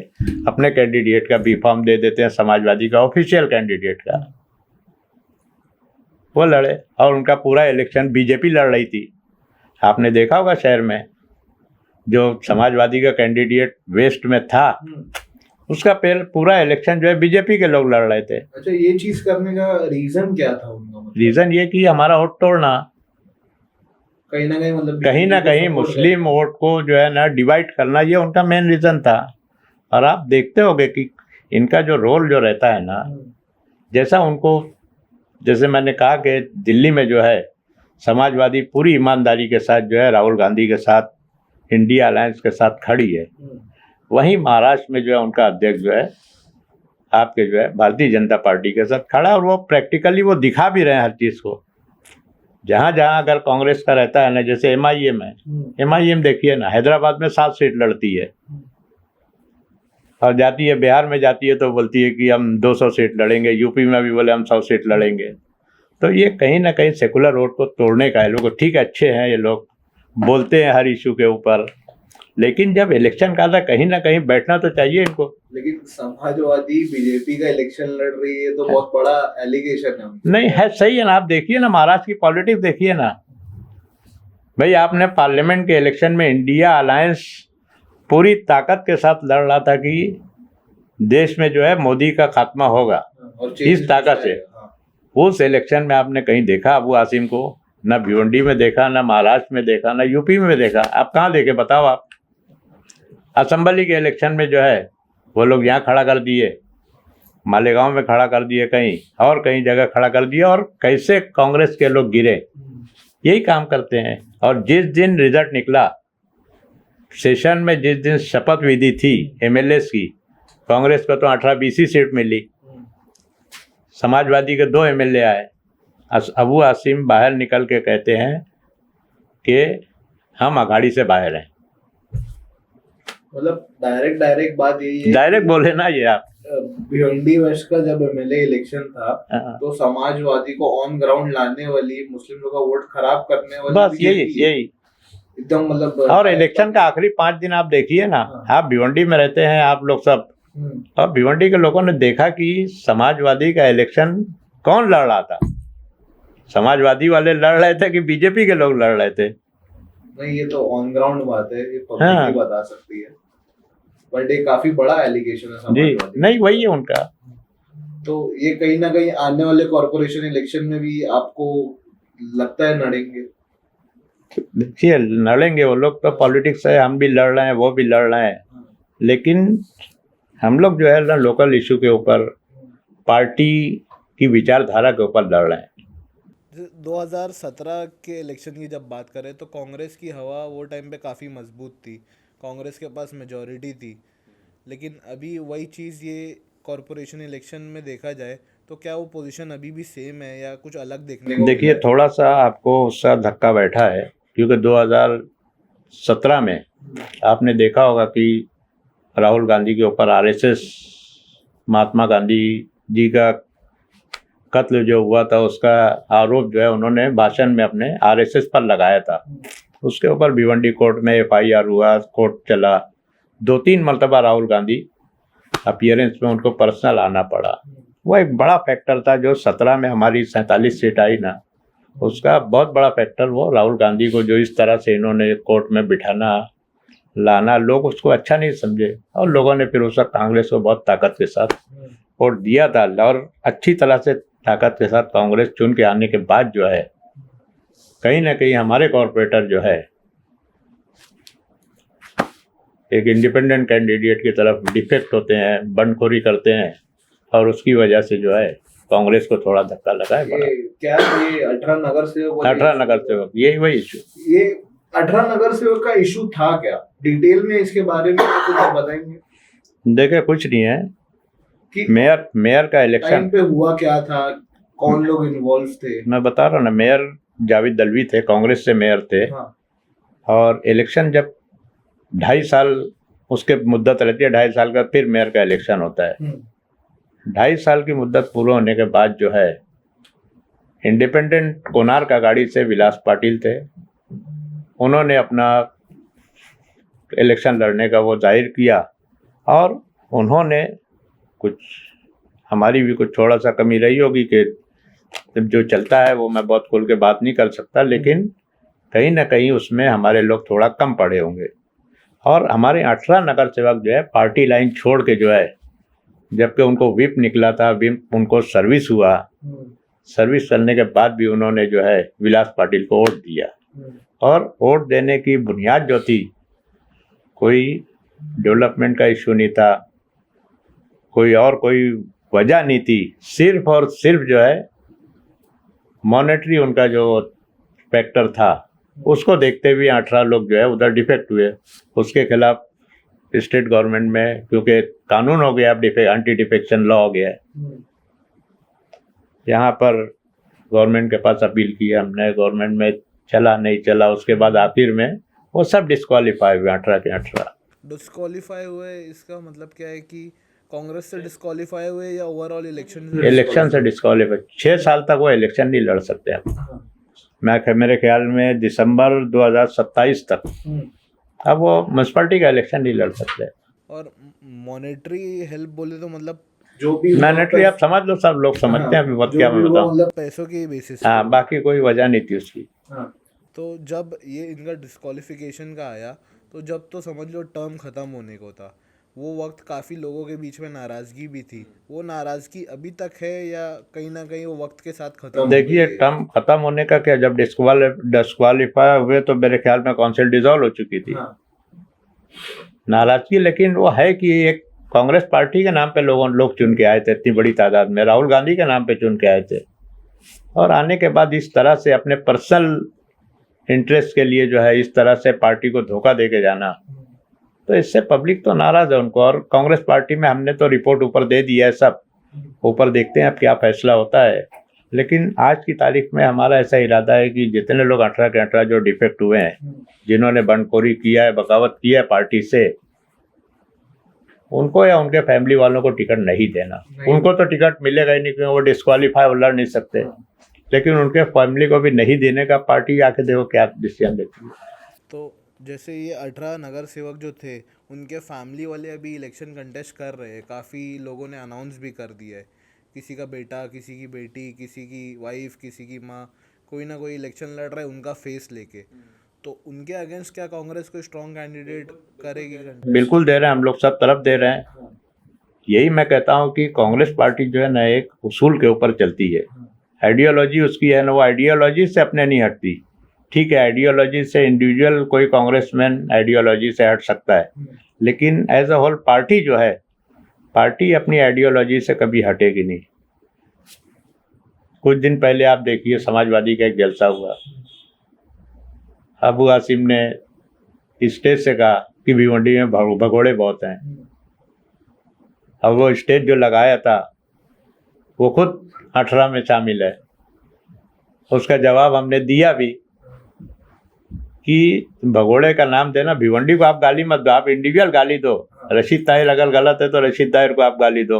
अपने कैंडिडेट का बी फॉर्म दे देते हैं, समाजवादी का ऑफिशियल कैंडिडेट का। वो लड़े और उनका पूरा इलेक्शन बीजेपी लड़ रही थी। आपने देखा होगा शहर में जो समाजवादी का कैंडिडेट वेस्ट में था, उसका पूरा इलेक्शन जो है बीजेपी के लोग लड़ रहे थे। अच्छा, ये चीज करने का रीजन क्या था उनका? मतलब रीजन ये कि हमारा वोट तोड़ना, कहीं ना कहीं, मतलब कहीं ना कहीं मुस्लिम वोट को जो है ना डिवाइड करना, ये उनका मेन रीजन था। और आप देखते होंगे कि इनका जो रोल जो रहता है ना, जैसा उनको, जैसे मैंने कहा कि दिल्ली में जो है समाजवादी पूरी ईमानदारी के साथ जो है राहुल गांधी के साथ, इंडिया अलायंस के साथ खड़ी है, वहीं महाराष्ट्र में जो है उनका अध्यक्ष जो है आपके जो है भारतीय जनता पार्टी के साथ खड़ा है। और वो प्रैक्टिकली वो दिखा भी रहे हैं हर चीज़ को। जहाँ जहाँ अगर कांग्रेस का रहता है ना, जैसे एमआईएम है, एमआईएम देखिए ना, हैदराबाद में 7 सीट लड़ती है और जाती है बिहार में, जाती है तो बोलती है कि हम 200 सीट लड़ेंगे, यूपी में भी बोले हम 100 सीट लड़ेंगे। तो ये कहीं ना कहीं सेकुलर वोट को तोड़ने का है लोग। ठीक है, अच्छे हैं ये लोग, बोलते हैं हर इशू के ऊपर, लेकिन जब इलेक्शन का था कहीं ना कहीं बैठना तो चाहिए इनको। लेकिन समाजवादी बीजेपी का इलेक्शन लड़ रही है तो बहुत बड़ा एलिगेशन है उनके। नहीं है, सही है ना। आप देखिए ना महाराष्ट्र की पॉलिटिक्स देखिए ना भाई। आपने पार्लियामेंट के इलेक्शन में इंडिया अलायंस पूरी ताकत के साथ लड़ रहा था कि देश में जो है मोदी का खात्मा होगा, इस ताकत से। उस इलेक्शन में आपने कहीं देखा अबू आसिम को? ना भिवंडी में देखा, ना महाराष्ट्र में देखा, ना यूपी में देखा। आप कहाँ देखे बताओ आप? असेंबली के इलेक्शन में जो है वो लोग यहाँ खड़ा कर दिए, मालेगांव में खड़ा कर दिए, कहीं और कहीं जगह खड़ा कर दिया। और कैसे कांग्रेस के लोग गिरे, यही काम करते हैं। और जिस दिन रिजल्ट निकला सेशन में, जिस दिन शपथ विधि थी एमएलएस की, कांग्रेस को तो 18-20 ही सीट मिली, समाजवादी के 2 एमएलए आए। अबू आसिम बाहर निकल के कहते हैं कि हम अघाड़ी से बाहर हैं। मतलब डायरेक्ट बात यही है, डायरेक्ट बोले ना ये आप। भिवंडी वेस्ट का जब एमएलए इलेक्शन था तो समाजवादी को ऑन ग्राउंड लाने वाली, मुस्लिम लोगों का वोट खराब करने वाली, बस यही एकदम, मतलब। और इलेक्शन का आखिरी 5 दिन आप देखिए ना, आप भिवंडी में रहते हैं आप लोग सब, और भिवंडी के लोगों ने देखा कि समाजवादी का इलेक्शन कौन लड़ रहा था। समाजवादी वाले लड़ रहे थे कि बीजेपी के लोग लड़ रहे थे? नहीं, ये तो ऑन ग्राउंड बात है, ये पब्लिक ही बता सकती है, बट ये काफी बड़ा एलिगेशन है समाजवादी। नहीं, वही है उनका। तो ये कहीं ना कहीं आने वाले कॉर्पोरेशन इलेक्शन में भी आपको लगता है लड़ेंगे? देखिए, लड़ेंगे वो लोग तो, पॉलिटिक्स है, हम भी लड़ रहे हैं, वो भी लड़ रहे हैं, लेकिन हम लोग जो है ना लोकल इशू के ऊपर, पार्टी की विचारधारा के ऊपर लड़ रहे हैं। 2017 के इलेक्शन की जब बात करें तो कांग्रेस की हवा वो टाइम पे काफ़ी मजबूत थी, कांग्रेस के पास मेजॉरिटी थी। लेकिन अभी वही चीज़ ये कॉरपोरेशन इलेक्शन में देखा जाए तो क्या वो पोजीशन अभी भी सेम है या कुछ अलग देखने को? देखिए, थोड़ा सा आपको उसका धक्का बैठा है, क्योंकि 2017 में आपने देखा होगा कि राहुल गांधी के ऊपर आरएसएस, महात्मा गांधी जी का कत्ल जो हुआ था, उसका आरोप जो है उन्होंने भाषण में अपने आरएसएस पर लगाया था। उसके ऊपर भिवंडी कोर्ट में एफआईआर हुआ, कोर्ट चला, 2-3 मरतबा राहुल गांधी अपीयरेंस में उनको पर्सनल आना पड़ा। वो एक बड़ा फैक्टर था जो 17 में हमारी 47 सीट आई ना, उसका बहुत बड़ा फैक्टर वो राहुल गांधी को जो इस तरह से इन्होंने कोर्ट में बिठाना लाना, लोग उसको अच्छा नहीं समझे और लोगों ने फिर उस वक्त कांग्रेस को बहुत ताकत के साथ वोट दिया था। और अच्छी तरह से ताकत के साथ कांग्रेस चुन के आने के बाद जो है कहीं ना कहीं हमारे कॉरपोरेटर जो है एक इंडिपेंडेंट कैंडिडेट की तरफ डिफेक्ट होते हैं, बंडखोरी करते हैं, और उसकी वजह से जो है कांग्रेस को थोड़ा धक्का लगा है। क्या ये 18 नगर सेवक, 18 नगर सेवक, यही वही इशू, ये 18 नगर सेवक का इशू था क्या? डिटेल में इसके बारे में कुछ बताएंगे? देखिए, कुछ नहीं है कि मेयर का इलेक्शन टाइम पे हुआ क्या था, कौन लोग इन्वॉल्व थे? मैं बता रहा हूँ ना, मेयर जावेद दलवी थे, कांग्रेस से मेयर थे। हाँ। और इलेक्शन जब 2.5 साल उसके मुद्दत रहती है 2.5 साल का, फिर मेयर का इलेक्शन होता है। 2.5 साल की मुद्दत पूरा होने के बाद जो है इंडिपेंडेंट कोणार्क अघाड़ी से विलास पाटिल थे, उन्होंने अपना इलेक्शन लड़ने का वो जाहिर किया और उन्होंने कुछ, हमारी भी कुछ थोड़ा सा कमी रही होगी कि जो चलता है वो मैं बहुत खुल के बात नहीं कर सकता, लेकिन कहीं ना कहीं उसमें हमारे लोग थोड़ा कम पड़े होंगे। और हमारे 18 नगर सेवक जो है पार्टी लाइन छोड़ के जो है, जबकि उनको व्हिप निकला था, व्हिप उनको सर्विस हुआ, सर्विस करने के बाद भी उन्होंने जो है विलास पाटिल को वोट दिया। और वोट देने की बुनियाद जो थी, कोई डेवलपमेंट का इशू नहीं था, कोई वजह नहीं थी, सिर्फ और सिर्फ जो है मॉनेटरी उनका जो फैक्टर था उसको देखते हुए 18 लोग जो है उधर डिफेक्ट हुए। उसके खिलाफ स्टेट गवर्नमेंट में, क्योंकि कानून हो गया, अब एंटी डिफेक्शन लॉ हो गया है, यहाँ पर गवर्नमेंट के पास अपील की हमने, गवर्नमेंट में चला नहीं चला, उसके बाद आखिर में वो सब डिस्क्वालीफाई हुए, 18 के 18 डिस्क्वालीफाई हुए। इसका मतलब क्या है कि कांग्रेस से डिस्क्वालीफाई हुए या ओवरऑल इलेक्शन से डिस्क्वालीफाई। 6 साल तक वो इलेक्शन नहीं लड़ सकते अब। मेरे ख्याल में दिसंबर 2027 तक अब वो म्यूनसिपैलिटी का इलेक्शन नहीं लड़ सकते। और मॉनेटरी हेल्प बोले तो मतलब जो भी मॉनेटरी आप समझ लो, सब लोग समझते हैं, अभी बहुत क्या मैं बताऊं। मतलब पैसों की बेसिस हाँ, बाकी कोई वजह नहीं थी उसकी। तो जब ये इनका डिस्क्वालिफिकेशन का आया, तो जब तो समझ लो टर्म ख़त्म होने को था, वो वक्त काफ़ी लोगों के बीच में नाराज़गी भी थी। वो नाराज़गी अभी तक है या कहीं ना कहीं वो वक्त के साथ खत्म? देखिए, टर्म खत्म होने का क्या, जब डिस्क्वालीफाई हुए तो मेरे ख्याल में काउंसिल डिसॉल्व हो चुकी थी। नाराजगी लेकिन वो है कि एक कांग्रेस पार्टी के नाम पे लोग चुन के आए थे, इतनी बड़ी तादाद में राहुल गांधी के नाम पे चुन के आए थे, और आने के बाद इस तरह से अपने पर्सनल इंटरेस्ट के लिए जो है इस तरह से पार्टी को धोखा दे के जाना, तो इससे पब्लिक तो नाराज है उनको। और कांग्रेस पार्टी में हमने तो रिपोर्ट ऊपर दे दी है, सब ऊपर देखते हैं अब क्या फैसला होता है। लेकिन आज की तारीख में हमारा ऐसा इरादा है कि जितने लोग 18 के 18 जो डिफेक्ट हुए हैं, जिन्होंने बंडखोरी किया है, बगावत किया है पार्टी से, उनको या उनके फैमिली वालों को टिकट नहीं देना। उनको तो टिकट मिलेगा ही नहीं, क्योंकि वो डिस्क्वालीफाई लड़ नहीं सकते, लेकिन उनके फैमिली को भी नहीं देने का पार्टी आके देखो क्या डिसीजन लेती है। तो जैसे ये 18 नगर सेवक जो थे, उनके फैमिली वाले अभी इलेक्शन कंटेस्ट कर रहे हैं, काफ़ी लोगों ने अनाउंस भी कर दिया है, किसी का बेटा, किसी की बेटी, किसी की वाइफ, किसी की माँ, कोई ना कोई इलेक्शन लड़ रहा है उनका फेस लेके। तो उनके अगेंस्ट क्या कांग्रेस कोई स्ट्रॉन्ग कैंडिडेट करेगी? बिल्कुल दे रहे हैं, हम लोग सब तरफ दे रहे हैं। यही मैं कहता हूँ कि कांग्रेस पार्टी जो है ना, एक उसूल के ऊपर चलती है, आइडियोलॉजी उसकी है ना, वो आइडियोलॉजी से अपने नहीं हटती। ठीक है, आइडियोलॉजी से इंडिविजुअल कोई कांग्रेसमैन आइडियोलॉजी से हट सकता है, लेकिन एज अ होल पार्टी जो है, पार्टी अपनी आइडियोलॉजी से कभी हटेगी नहीं। कुछ दिन पहले आप देखिए, समाजवादी का एक जलसा हुआ, अबू आसिम ने स्टेज से कहा कि भिवंडी में भगोड़े बहुत हैं। अब वो स्टेज जो लगाया था वो खुद 18 में शामिल है। उसका जवाब हमने दिया भी कि भगोड़े का नाम देना, भिवंडी को आप गाली मत दो, आप इंडिविजुअल गाली दो। रशीद ताहिर अगर गलत है तो रशीद ताहिर को आप गाली दो,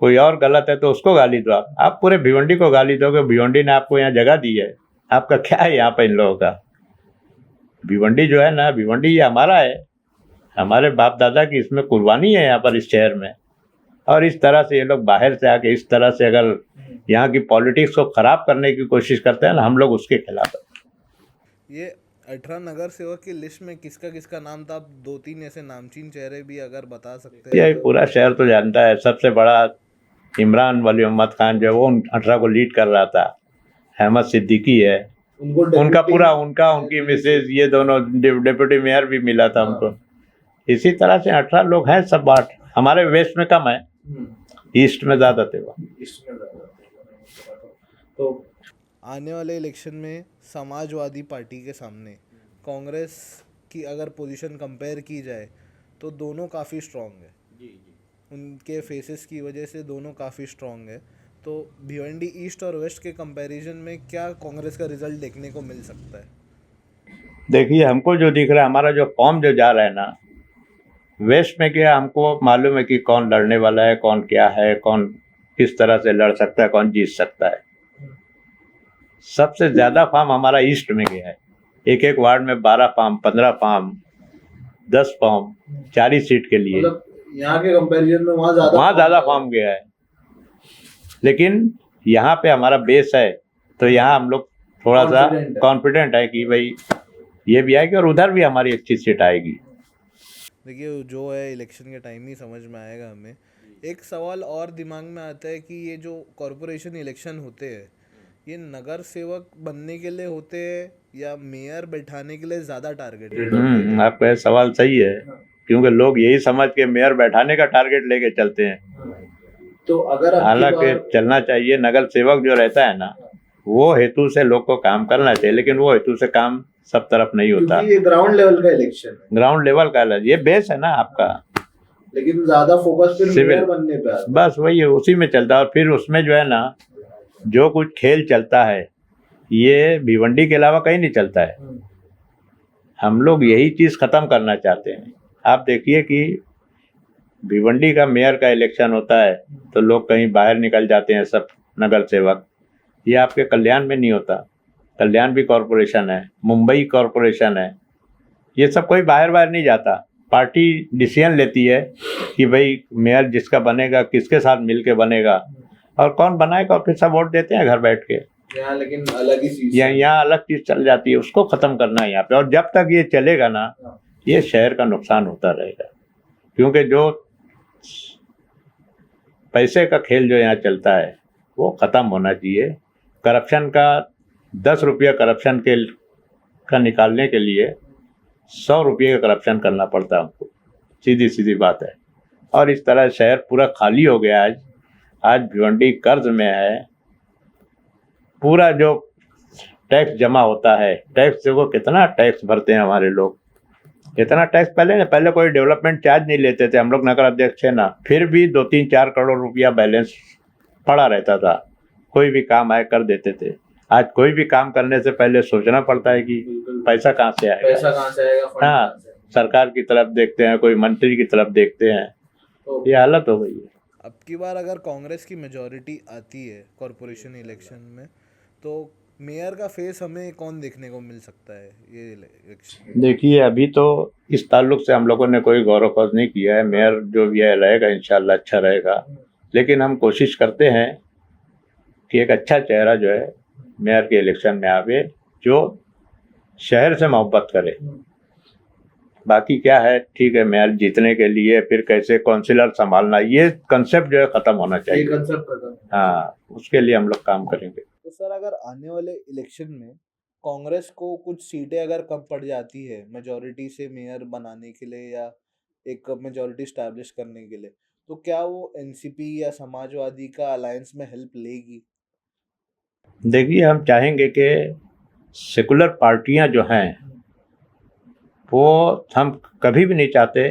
कोई और गलत है तो उसको गाली दो। आप पूरे भिवंडी को गाली दो कि भिवंडी ने आपको यहाँ जगह दी है, आपका क्या है यहाँ पर इन लोगों का। भिवंडी जो है ना, भिवंडी ये हमारा है, हमारे बाप दादा की इसमें कुर्बानी है यहाँ पर इस शहर में। और इस तरह से ये लोग बाहर से आके इस तरह से अगर यहाँ की पॉलिटिक्स को खराब करने की कोशिश करते हैं ना, हम लोग उसके खिलाफ है। ये 18 नगर सेवक की लिस्ट में किसका किसका नाम था? आप 2-3 ऐसे नामचीन चेहरे भी अगर बता सकते हैं। ये पूरा शहर तो जानता है। सबसे बड़ा इमरान वली मोहम्मद खान जो है वो 18 को लीड कर रहा था। अहमद सिद्दीकी है, उनका पूरा उनकी मिसेज, ये दोनों डिप्टी मेयर भी मिला था उनको। इसी तरह से 18 लोग हैं, सब बात हमारे वेस्ट में कम है, ईस्ट में ज़्यादा थे वो। तो आने वाले इलेक्शन में समाजवादी पार्टी के सामने कांग्रेस की अगर पोजीशन कंपेयर की जाए तो दोनों काफ़ी स्ट्रॉन्ग है। उनके फेसेस की वजह से दोनों काफ़ी स्ट्रॉन्ग है। तो भिवंडी ईस्ट और वेस्ट के कंपैरिजन में क्या कांग्रेस का रिजल्ट देखने को मिल सकता है? देखिए, हमको जो दिख रहा है, हमारा जो फॉर्म जो जा रहा है ना, वेस्ट में क्या, हमको मालूम है कि कौन लड़ने वाला है, कौन क्या है, कौन किस तरह से लड़ सकता है, कौन जीत सकता है। सबसे ज़्यादा फॉर्म हमारा ईस्ट में गया है। एक एक वार्ड में 12 फॉर्म, 15 फॉर्म, 10 फॉर्म, 40 सीट के लिए। मतलब यहाँ के कंपैरिजन में वहाँ ज़्यादा फॉर्म गया है। लेकिन यहाँ पे हमारा बेस है, तो यहाँ हम लोग थोड़ा सा कॉन्फिडेंट है कि भाई ये भी आएगी और उधर भी हमारी अच्छी सीट आएगी। देखिए, जो है इलेक्शन के टाइम ही समझ में आएगा हमें। एक सवाल और दिमाग में आता है कि ये जो कॉरपोरेशन इलेक्शन होते हैं, ये नगर सेवक बनने के लिए होते हैं या मेयर बैठाने के लिए ज़्यादा टारगेटेड होते हैं? आपका ये सवाल सही है, क्योंकि लोग यही समझ के मेयर बैठाने का टारगेट लेके चलते हैं। तो अगर हालांकि चलना चाहिए, नगर सेवक जो रहता है ना, वो हेतु से लोग को काम करना चाहिए, लेकिन वो हेतु से काम सब तरफ नहीं होता। ये ग्राउंड लेवल का इलेक्शन है, ग्राउंड लेवल का ये बेस है ना आपका, लेकिन ज्यादा फोकस फिर मेयर बनने पे आता है। बस वही है, उसी में चलता है। और फिर उसमें जो है ना, जो कुछ खेल चलता है ये भिवंडी के अलावा कहीं नहीं चलता है। हम लोग यही चीज़ ख़त्म करना चाहते हैं। आप देखिए कि भिवंडी का मेयर का इलेक्शन होता है तो लोग कहीं बाहर निकल जाते हैं सब नगर सेवक। ये आपके कल्याण में नहीं होता। कल्याण भी कॉरपोरेशन है, मुंबई कॉरपोरेशन है, ये सब कोई बाहर नहीं जाता। पार्टी डिसीजन लेती है कि भाई मेयर जिसका बनेगा किसके साथ मिल के बनेगा और कौन बनाएगा, और फिर सब वोट देते हैं घर बैठ के। यहाँ लेकिन अलग ही चीज, यहाँ अलग चीज़ चल जाती है, उसको ख़त्म करना है यहाँ पे। और जब तक ये चलेगा ना, ये शहर का नुकसान होता रहेगा, क्योंकि जो पैसे का खेल जो यहाँ चलता है वो ख़त्म होना चाहिए। करप्शन का 10 रुपया करप्शन का निकालने के लिए 100 रुपये का करप्शन करना पड़ता है हमको, सीधी बात है। और इस तरह शहर पूरा खाली हो गया। आज भिवंडी कर्ज में है। पूरा जो टैक्स जमा होता है, टैक्स देखो कितना टैक्स भरते हैं हमारे लोग, इतना टैक्स। पहले कोई डेवलपमेंट चार्ज नहीं लेते थे हम लोग, नगर अध्यक्ष है ना, फिर भी 2-3-4 करोड़ रुपया बैलेंस पड़ा रहता था, कोई भी काम आए कर देते थे। आज कोई भी काम करने से पहले सोचना पड़ता है कि पैसा कहाँ से आएगा। हाँ, सरकार की तरफ देखते हैं, कोई मंत्री की तरफ देखते हैं, तो ये हालत हो गई है। अब की बार अगर कांग्रेस की मेजॉरिटी आती है कॉरपोरेशन इलेक्शन में, तो मेयर का फेस हमें कौन देखने को मिल सकता है ये इलेक्शन? देखिए, अभी तो इस ताल्लुक से हम लोगों ने कोई गौर खोज नहीं किया है। मेयर जो भी है रहेगा, इंशाल्लाह अच्छा रहेगा। लेकिन हम कोशिश करते हैं कि एक अच्छा चेहरा जो है मेयर के इलेक्शन में आवे, जो शहर से मोहब्बत करे। बाकी क्या है, ठीक है, मेयर जीतने के लिए फिर कैसे काउंसिलर संभालना, ये कंसेप्ट जो है ख़त्म होना चाहिए। हाँ, उसके लिए हम लोग काम करेंगे। तो सर, अगर आने वाले इलेक्शन में कांग्रेस को कुछ सीटें अगर कम पड़ जाती है मेजॉरिटी से मेयर बनाने के लिए या एक मेजॉरिटी स्टैब्लिश करने के लिए, तो क्या वो एनसीपी या समाजवादी का अलायंस में हेल्प लेगी? देखिए, हम चाहेंगे कि सेकुलर पार्टियां जो हैं, वो हम कभी भी नहीं चाहते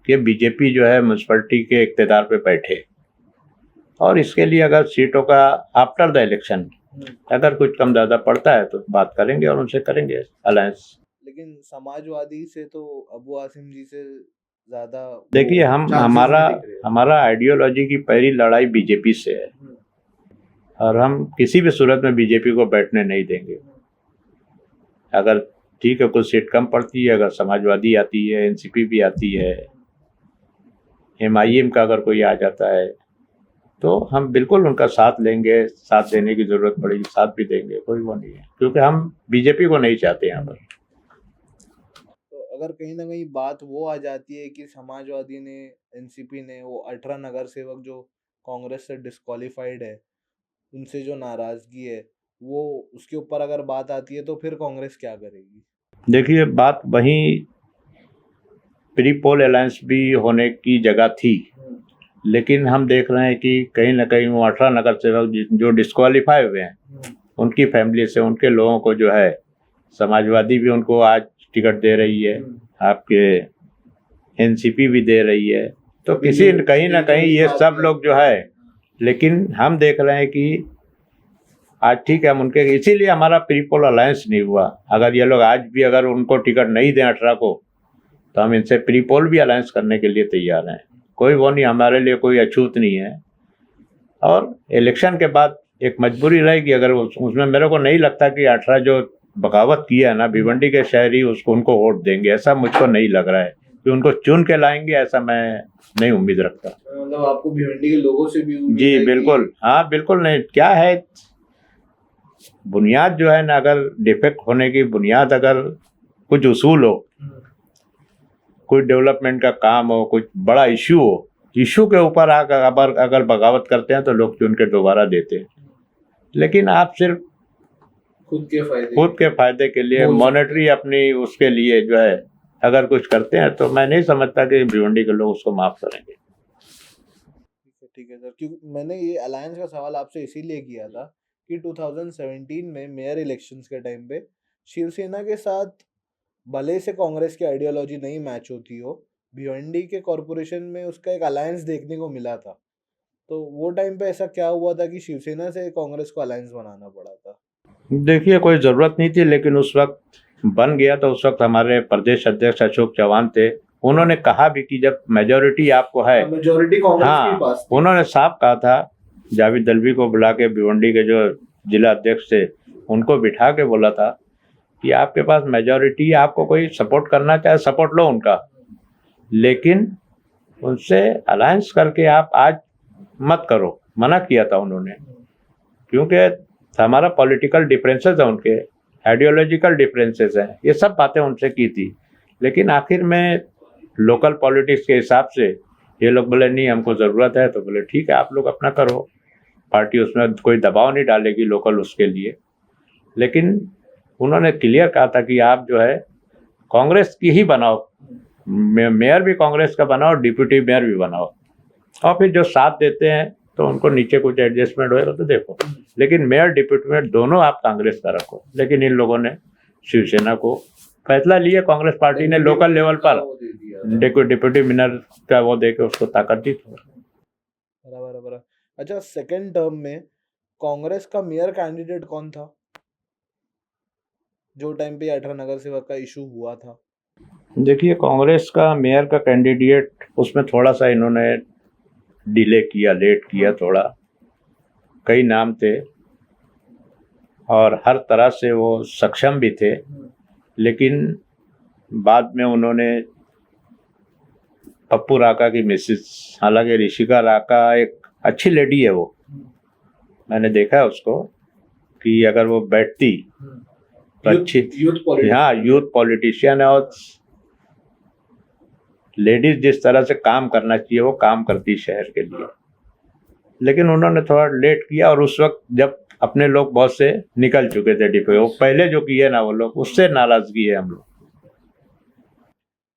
कि बीजेपी जो है म्यूनसिपैलिटी के इक़्तिदार पे बैठे। और इसके लिए अगर सीटों का आफ्टर द इलेक्शन अगर कुछ कम ज़्यादा पड़ता है तो बात करेंगे और उनसे करेंगे अलायंस। लेकिन समाजवादी से तो अबू आसिम जी से ज़्यादा, देखिए, हमारा आइडियोलॉजी की पहली लड़ाई बीजेपी से है और हम किसी भी सूरत में बीजेपी को बैठने नहीं देंगे। अगर ठीक है, कुछ सीट कम पड़ती है, अगर समाजवादी आती है, एनसीपी भी आती है, एमआईएम का अगर कोई आ जाता है, तो हम बिल्कुल उनका साथ लेंगे। साथ देने की ज़रूरत पड़ेगी, साथ भी देंगे, कोई वो नहीं है, क्योंकि हम बीजेपी को नहीं चाहते यहाँ पर। तो अगर कहीं ना कहीं बात वो आ जाती है कि समाजवादी ने, एनसीपी ने, वो 18 नगर सेवक जो कांग्रेस से डिस्क्वालीफाइड है, उनसे जो नाराज़गी है, वो उसके ऊपर अगर बात आती है, तो फिर कांग्रेस क्या करेगी? देखिए, बात वहीं प्री पोल अलायंस भी होने की जगह थी, लेकिन हम देख रहे हैं कि कहीं ना कहीं वो 18 नगर सेवक जो डिस्क्वालीफाई हुए हैं, उनकी फैमिली से, उनके लोगों को जो है समाजवादी भी उनको आज टिकट दे रही है, आपके एनसीपी भी दे रही है। तो कहीं ना कहीं ये सब लोग जो है, लेकिन हम देख रहे हैं कि आज ठीक है, हम उनके, इसीलिए हमारा प्री पोल अलायंस नहीं हुआ। अगर ये लोग आज भी अगर उनको टिकट नहीं दें 18 को, तो हम इनसे प्री पोल भी अलायंस करने के लिए तैयार हैं। कोई वो नहीं, हमारे लिए कोई अछूत नहीं है। और इलेक्शन के बाद एक मजबूरी रहेगी, अगर उसमें मेरे को नहीं लगता कि 18 जो बगावत किया है ना भिवंडी के शहरी उसको उनको वोट देंगे, ऐसा मुझको नहीं लग रहा है कि उनको चुन के लाएंगे, ऐसा मैं नहीं उम्मीद रखता। मतलब आपको भिवंडी के लोगों से भी उम्मीद जी है बिल्कुल, हाँ बिल्कुल नहीं। क्या है, बुनियाद जो है ना, अगर डिफेक्ट होने की बुनियाद अगर कुछ उसूल हो, कोई डेवलपमेंट का काम हो, कुछ बड़ा इश्यू हो, इश्यू के ऊपर अगर बगावत करते हैं तो लोग चुन के दोबारा देते हैं। लेकिन आप सिर्फ खुद के फायदे के लिए मॉनेटरी अपनी उसके लिए जो है अगर कुछ करते हैं तो मैं नहीं समझता कि भिवंडी के लोग उसको माफ करेंगे। ठीक है सर, क्योंकि मैंने ये अलायंस का सवाल आपसे इसीलिए किया था कि 2017 में मेयर इलेक्शंस के टाइम पे शिवसेना के साथ भले से कांग्रेस की आइडियोलॉजी नहीं मैच होती हो, भिवंडी के कॉरपोरेशन में उसका एक अलायंस देखने को मिला था। तो वो टाइम पे ऐसा क्या हुआ था कि शिवसेना से कांग्रेस को अलायंस बनाना पड़ा था? देखिए, कोई ज़रूरत नहीं थी, लेकिन उस वक्त बन गया। तो उस वक्त हमारे प्रदेश अध्यक्ष अशोक चौहान थे, उन्होंने कहा भी कि जब मेजोरिटी आपको है, मेजोरिटी कांग्रेस के पास थी। उन्होंने साफ कहा था, जावेद दलवी को बुला के भिवंडी के जो जिला अध्यक्ष थे उनको बिठा के बोला था कि आपके पास मेजोरिटी, आपको कोई सपोर्ट करना चाहे सपोर्ट लो उनका, लेकिन उनसे अलायंस करके आप आज मत करो। मना किया था उन्होंने, क्योंकि हमारा पॉलिटिकल डिफरेंसेस है, उनके आइडियोलॉजिकल डिफरेंसेस हैं, ये सब बातें उनसे की थी। लेकिन आखिर में लोकल पॉलिटिक्स के हिसाब से ये लोग बोले नहीं, हमको ज़रूरत है, तो बोले ठीक है आप लोग अपना करो, पार्टी उसमें कोई दबाव नहीं डालेगी लोकल उसके लिए। लेकिन उन्होंने क्लियर कहा था कि आप जो है कांग्रेस की ही बनाओ, मेयर भी कांग्रेस का बनाओ, डिप्यूटी मेयर भी बनाओ, और फिर जो साथ देते हैं तो उनको नीचे कुछ एडजस्टमेंट होएगा तो देखो, लेकिन मेयर डिप्यूटी मेयर दोनों आप कांग्रेस का रखो। लेकिन इन लोगों ने शिवसेना को फैसला लिया, कांग्रेस पार्टी ने लोकल लेवल पर डिप्यूटी मेयर का वो देके उसको ताकत दी। बराबर। अच्छा, सेकंड टर्म में कांग्रेस का मेयर कैंडिडेट कौन था जो टाइम पे 18 नगर सेवक का इशू हुआ था? देखिए, कांग्रेस का मेयर का कैंडिडेट उसमें थोड़ा सा इन्होंने डिले किया, लेट किया थोड़ा, कई नाम थे और हर तरह से वो सक्षम भी थे, लेकिन बाद में उन्होंने पप्पू राका की मिसेस, हालांकि ऋषिका राका एक अच्छी लेडी है, वो मैंने देखा है उसको कि अगर वो बैठती तो अच्छी, हाँ यूथ पॉलिटिशियन है, और लेडीज जिस तरह से काम करना चाहिए वो काम करती शहर के लिए। लेकिन उन्होंने थोड़ा लेट किया, और उस वक्त जब अपने लोग बहुत से निकल चुके थे डिपो, वो पहले जो किए ना वो लोग, उससे नाराजगी है हम लोग।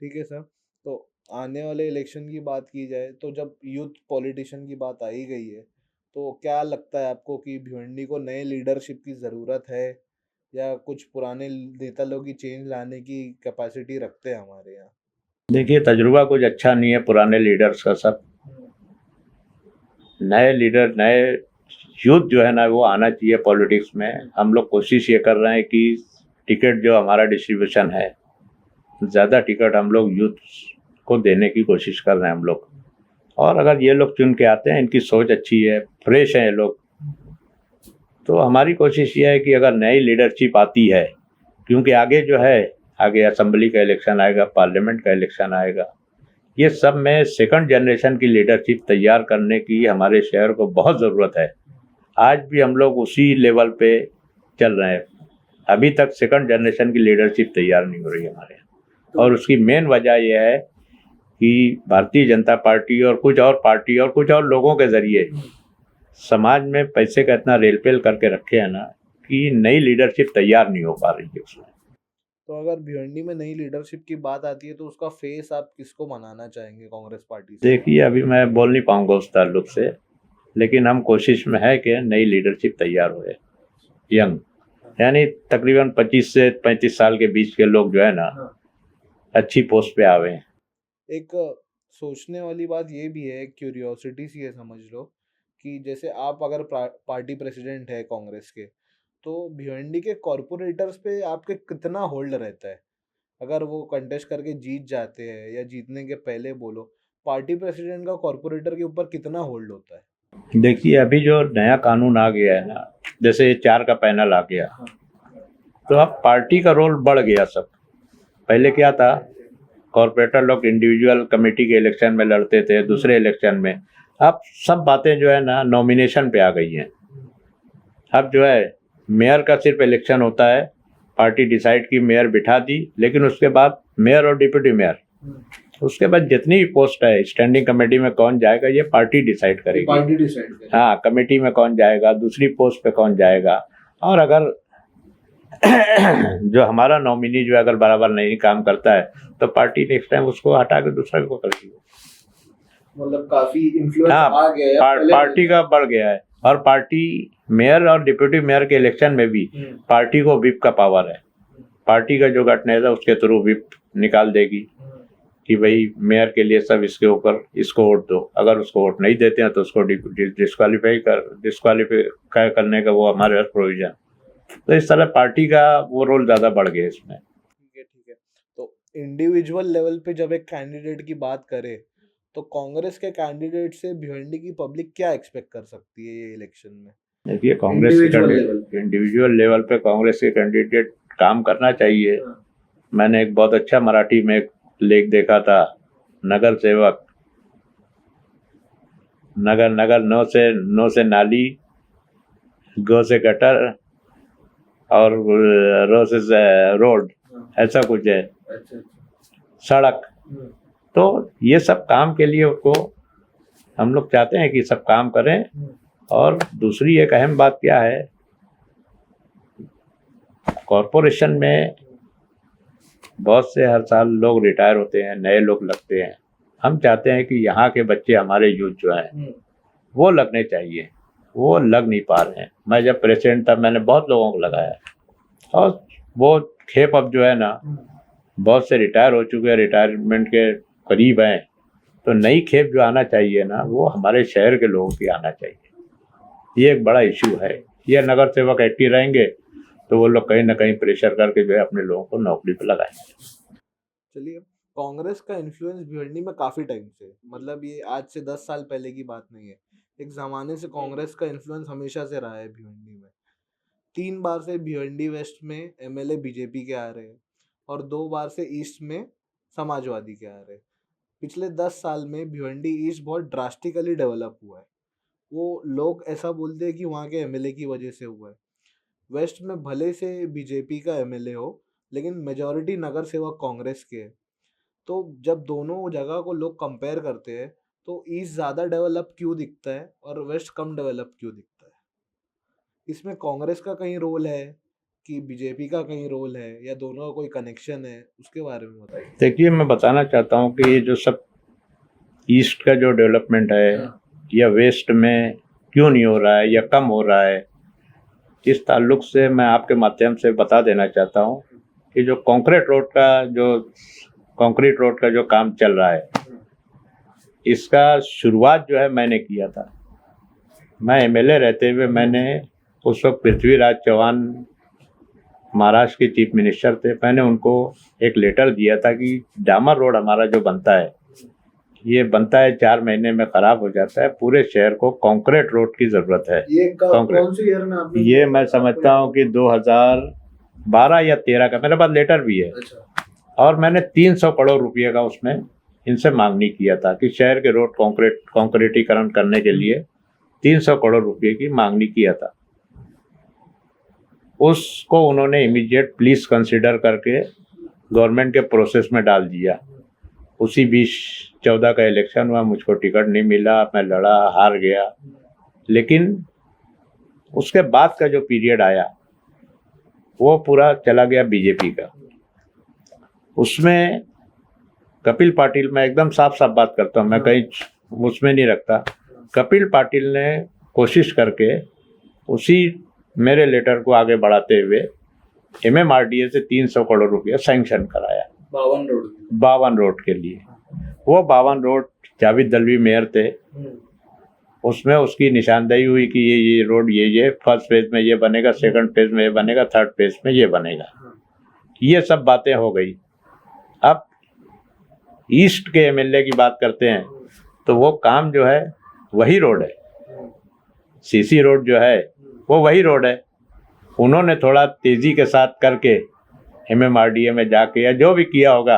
ठीक है सर, तो आने वाले इलेक्शन की बात की जाए तो जब यूथ पॉलिटिशियन की बात आई गई है, तो क्या लगता है आपको कि भिवंडी को नए लीडरशिप की ज़रूरत है, या कुछ पुराने नेता लोग ही चेंज लाने की कैपेसिटी रखते हैं हमारे यहाँ? देखिए, तजुर्बा कुछ अच्छा नहीं है पुराने लीडर्स का, सब नए लीडर, नए यूथ जो है ना वो आना चाहिए पॉलिटिक्स में। हम लोग कोशिश ये कर रहे हैं कि टिकट जो हमारा डिस्ट्रीब्यूशन है, ज़्यादा टिकट हम लोग यूथ को देने की कोशिश कर रहे हैं हम लोग। और अगर ये लोग चुन के आते हैं, इनकी सोच अच्छी है, फ्रेश हैं ये लोग, तो हमारी कोशिश ये है कि अगर नई लीडरशिप आती है, क्योंकि आगे जो है, आगे असेंबली का इलेक्शन आएगा, पार्लियामेंट का इलेक्शन आएगा, ये सब में सेकंड जनरेशन की लीडरशिप तैयार करने की हमारे शहर को बहुत ज़रूरत है। आज भी हम लोग उसी लेवल पे चल रहे हैं, अभी तक सेकंड जनरेशन की लीडरशिप तैयार नहीं हो रही हमारे यहाँ। और उसकी मेन वजह यह है कि भारतीय जनता पार्टी और कुछ और लोगों के ज़रिए समाज में पैसे का इतना रेलपेल करके रखे हैं ना कि नई लीडरशिप तैयार नहीं हो पा रही है उसमें। तो अगर भिवंडी में नई लीडरशिप की बात आती है तो उसका फेस आप किसको बनाना चाहेंगे कांग्रेस पार्टी से? देखिए, अभी मैं बोल नहीं पाऊंगा उस ताल्लुक से, लेकिन हम कोशिश में है कि नई लीडरशिप तैयार होए, यंग, यानी तकरीबन 25 से 35 साल के बीच के लोग जो है ना अच्छी पोस्ट पे आवे। एक सोचने वाली बात ये भी है, क्यूरियोसिटी सी है समझ लो, कि जैसे आप अगर पार्टी प्रेसिडेंट है कांग्रेस के, तो भिवंडी के कॉरपोरेटर्स पे आपके कितना होल्ड रहता है? अगर वो कंटेस्ट करके जीत जाते हैं या जीतने के पहले बोलो, पार्टी प्रेसिडेंट का कॉर्पोरेटर के ऊपर कितना होल्ड होता है? देखिए अभी जो नया कानून आ गया है ना, जैसे 4 का पैनल आ गया, तो अब पार्टी का रोल बढ़ गया सब। पहले क्या था, कॉर्पोरेटर लोग इंडिविजुअल कमेटी के इलेक्शन में लड़ते थे, दूसरे इलेक्शन में। अब सब बातें जो है ना नॉमिनेशन पे आ गई हैं। अब जो है मेयर का सिर्फ इलेक्शन होता है, पार्टी डिसाइड की मेयर बिठा दी, लेकिन उसके बाद मेयर और डिप्टी मेयर, उसके बाद जितनी भी पोस्ट है स्टैंडिंग कमेटी में कौन जाएगा ये पार्टी डिसाइड करेगी। पार्टी डिसाइड करेगी। हाँ, कमेटी में कौन जाएगा, दूसरी पोस्ट पे कौन जाएगा। और अगर जो हमारा नॉमिनी जो अगर बराबर नहीं काम करता है तो पार्टी नेक्स्ट टाइम उसको हटा के दूसरा को कर दी। मतलब काफी इन्फ्लुएंस हाँ, आ गया है पार्टी का बढ़ गया है। और पार्टी मेयर और डिप्टी मेयर के इलेक्शन में भी पार्टी को व्हिप का पावर है। पार्टी का जो गठनेता उसके थ्रू व्हिप निकाल देगी कि भाई मेयर के लिए सब इसके ऊपर इसको वोट दो। अगर उसको वोट नहीं देते हैं तो उसको डिस्क्वालीफाई करने का वो हमारे पास प्रोविजन। तो इस तरह पार्टी का वो रोल ज़्यादा बढ़ गया इसमें। ठीक है। तो इंडिविजुअल लेवल पे जब एक कैंडिडेट की बात करें तो कांग्रेस के कैंडिडेट से भिवंडी की पब्लिक क्या एक्सपेक्ट कर सकती है ये इलेक्शन में? देखिए कांग्रेस के इंडिविजुअल लेवल पे कांग्रेस के कैंडिडेट काम करना चाहिए। मैंने एक बहुत अच्छा मराठी में एक लेख देखा था, नगर सेवक, नगर नो से नाली, गो से गटर और रो से रोड, ऐसा कुछ है, सड़क। तो ये सब काम के लिए उसको हम लोग चाहते हैं कि सब काम करें। और दूसरी एक अहम बात क्या है, कॉरपोरेशन में बहुत से हर साल लोग रिटायर होते हैं, नए लोग लगते हैं। हम चाहते हैं कि यहाँ के बच्चे हमारे यूथ जो हैं वो लगने चाहिए, वो लग नहीं पा रहे हैं। मैं जब प्रेसिडेंट था मैंने बहुत लोगों को लगाया और वो खेप अब जो है ना बहुत से रिटायर हो चुके हैं, रिटायरमेंट के करीब हैं। तो नई खेप जो आना चाहिए ना वो हमारे शहर के लोगों की आना चाहिए। ये एक बड़ा इशू है। ये नगर सेवक एक्टिव रहेंगे तो वो लोग कहीं ना कहीं प्रेशर करके जो है अपने लोगों को नौकरी पे लगाएंगे। चलिए, कांग्रेस का इन्फ्लुएंस भिवंडी में काफी टाइम से, मतलब ये आज से 10 साल पहले की बात नहीं है। एक जमाने से कांग्रेस का इन्फ्लुएंस हमेशा से रहा है भिवंडी में। 3 बार से भिवंडी वेस्ट में एमएलए बीजेपी के आ रहे हैं और 2 बार से ईस्ट में समाजवादी के आ रहे हैं। पिछले 10 साल में भिवंडी ईस्ट बहुत ड्रास्टिकली डेवलप हुआ है। वो लोग ऐसा बोलते हैं कि वहाँ के एमएलए की वजह से हुआ है। वेस्ट में भले से बीजेपी का एमएलए हो लेकिन मेजॉरिटी नगर सेवक कांग्रेस के है। तो जब दोनों जगह को लोग कंपेयर करते हैं तो ईस्ट ज़्यादा डेवलप क्यों दिखता है और वेस्ट कम डेवलप क्यों दिखता है? इसमें कांग्रेस का कहीं रोल है कि बीजेपी का कहीं रोल है या दोनों का कोई कनेक्शन है? उसके बारे में बताइए। देखिए मैं बताना चाहता हूँ कि ये जो सब ईस्ट का जो डेवलपमेंट है या वेस्ट में क्यों नहीं हो रहा है या कम हो रहा है, इस ताल्लुक से मैं आपके माध्यम से बता देना चाहता हूँ कि जो कंक्रीट रोड का जो काम चल रहा है, इसका शुरुआत जो है मैंने किया था। मैं एमएलए रहते हुए मैंने उस वक्त पृथ्वीराज चौहान महाराष्ट्र के चीफ मिनिस्टर थे, मैंने उनको एक लेटर दिया था कि डामर रोड हमारा जो बनता है ये बनता है 4 महीने में खराब हो जाता है, पूरे शहर को कंक्रीट रोड की जरूरत है। ये कौन से ईयर में आपने? ये मैं समझता हूँ कि 2012 या 13 का मेरे पास लेटर भी है। और मैंने 300 करोड़ रुपये का उसमें इनसे मांगनी किया था कि शहर के रोड कंक्रीटीकरण करने के लिए 300 करोड़ रुपये की मांगनी किया था। उसको उन्होंने इमीडिएट प्लीज कंसिडर करके गवर्नमेंट के प्रोसेस में डाल दिया। उसी बीच 14 का इलेक्शन हुआ, मुझको टिकट नहीं मिला, मैं लड़ा, हार गया। लेकिन उसके बाद का जो पीरियड आया वो पूरा चला गया बीजेपी का। उसमें कपिल पाटिल, मैं एकदम साफ बात करता हूँ, मैं कहीं उसमें नहीं रखता। कपिल पाटिल ने कोशिश करके उसी मेरे लेटर को आगे बढ़ाते हुए MMRDA से 300 करोड़ रुपया सैंक्शन कराया 52 रोड के लिए। वो 52 रोड जावेद दलवी मेयर थे, उसमें उसकी निशानदेही हुई कि ये रोड ये फर्स्ट फेज में ये बनेगा, सेकंड फेज में ये बनेगा, थर्ड फेज में ये बनेगा। ये सब बातें हो गई। ईस्ट के एमएलए की बात करते हैं तो वो काम जो है वही रोड है, सीसी रोड जो है वो वही रोड है। उन्होंने थोड़ा तेजी के साथ करके एमएमआरडीए में जाके या जो भी किया होगा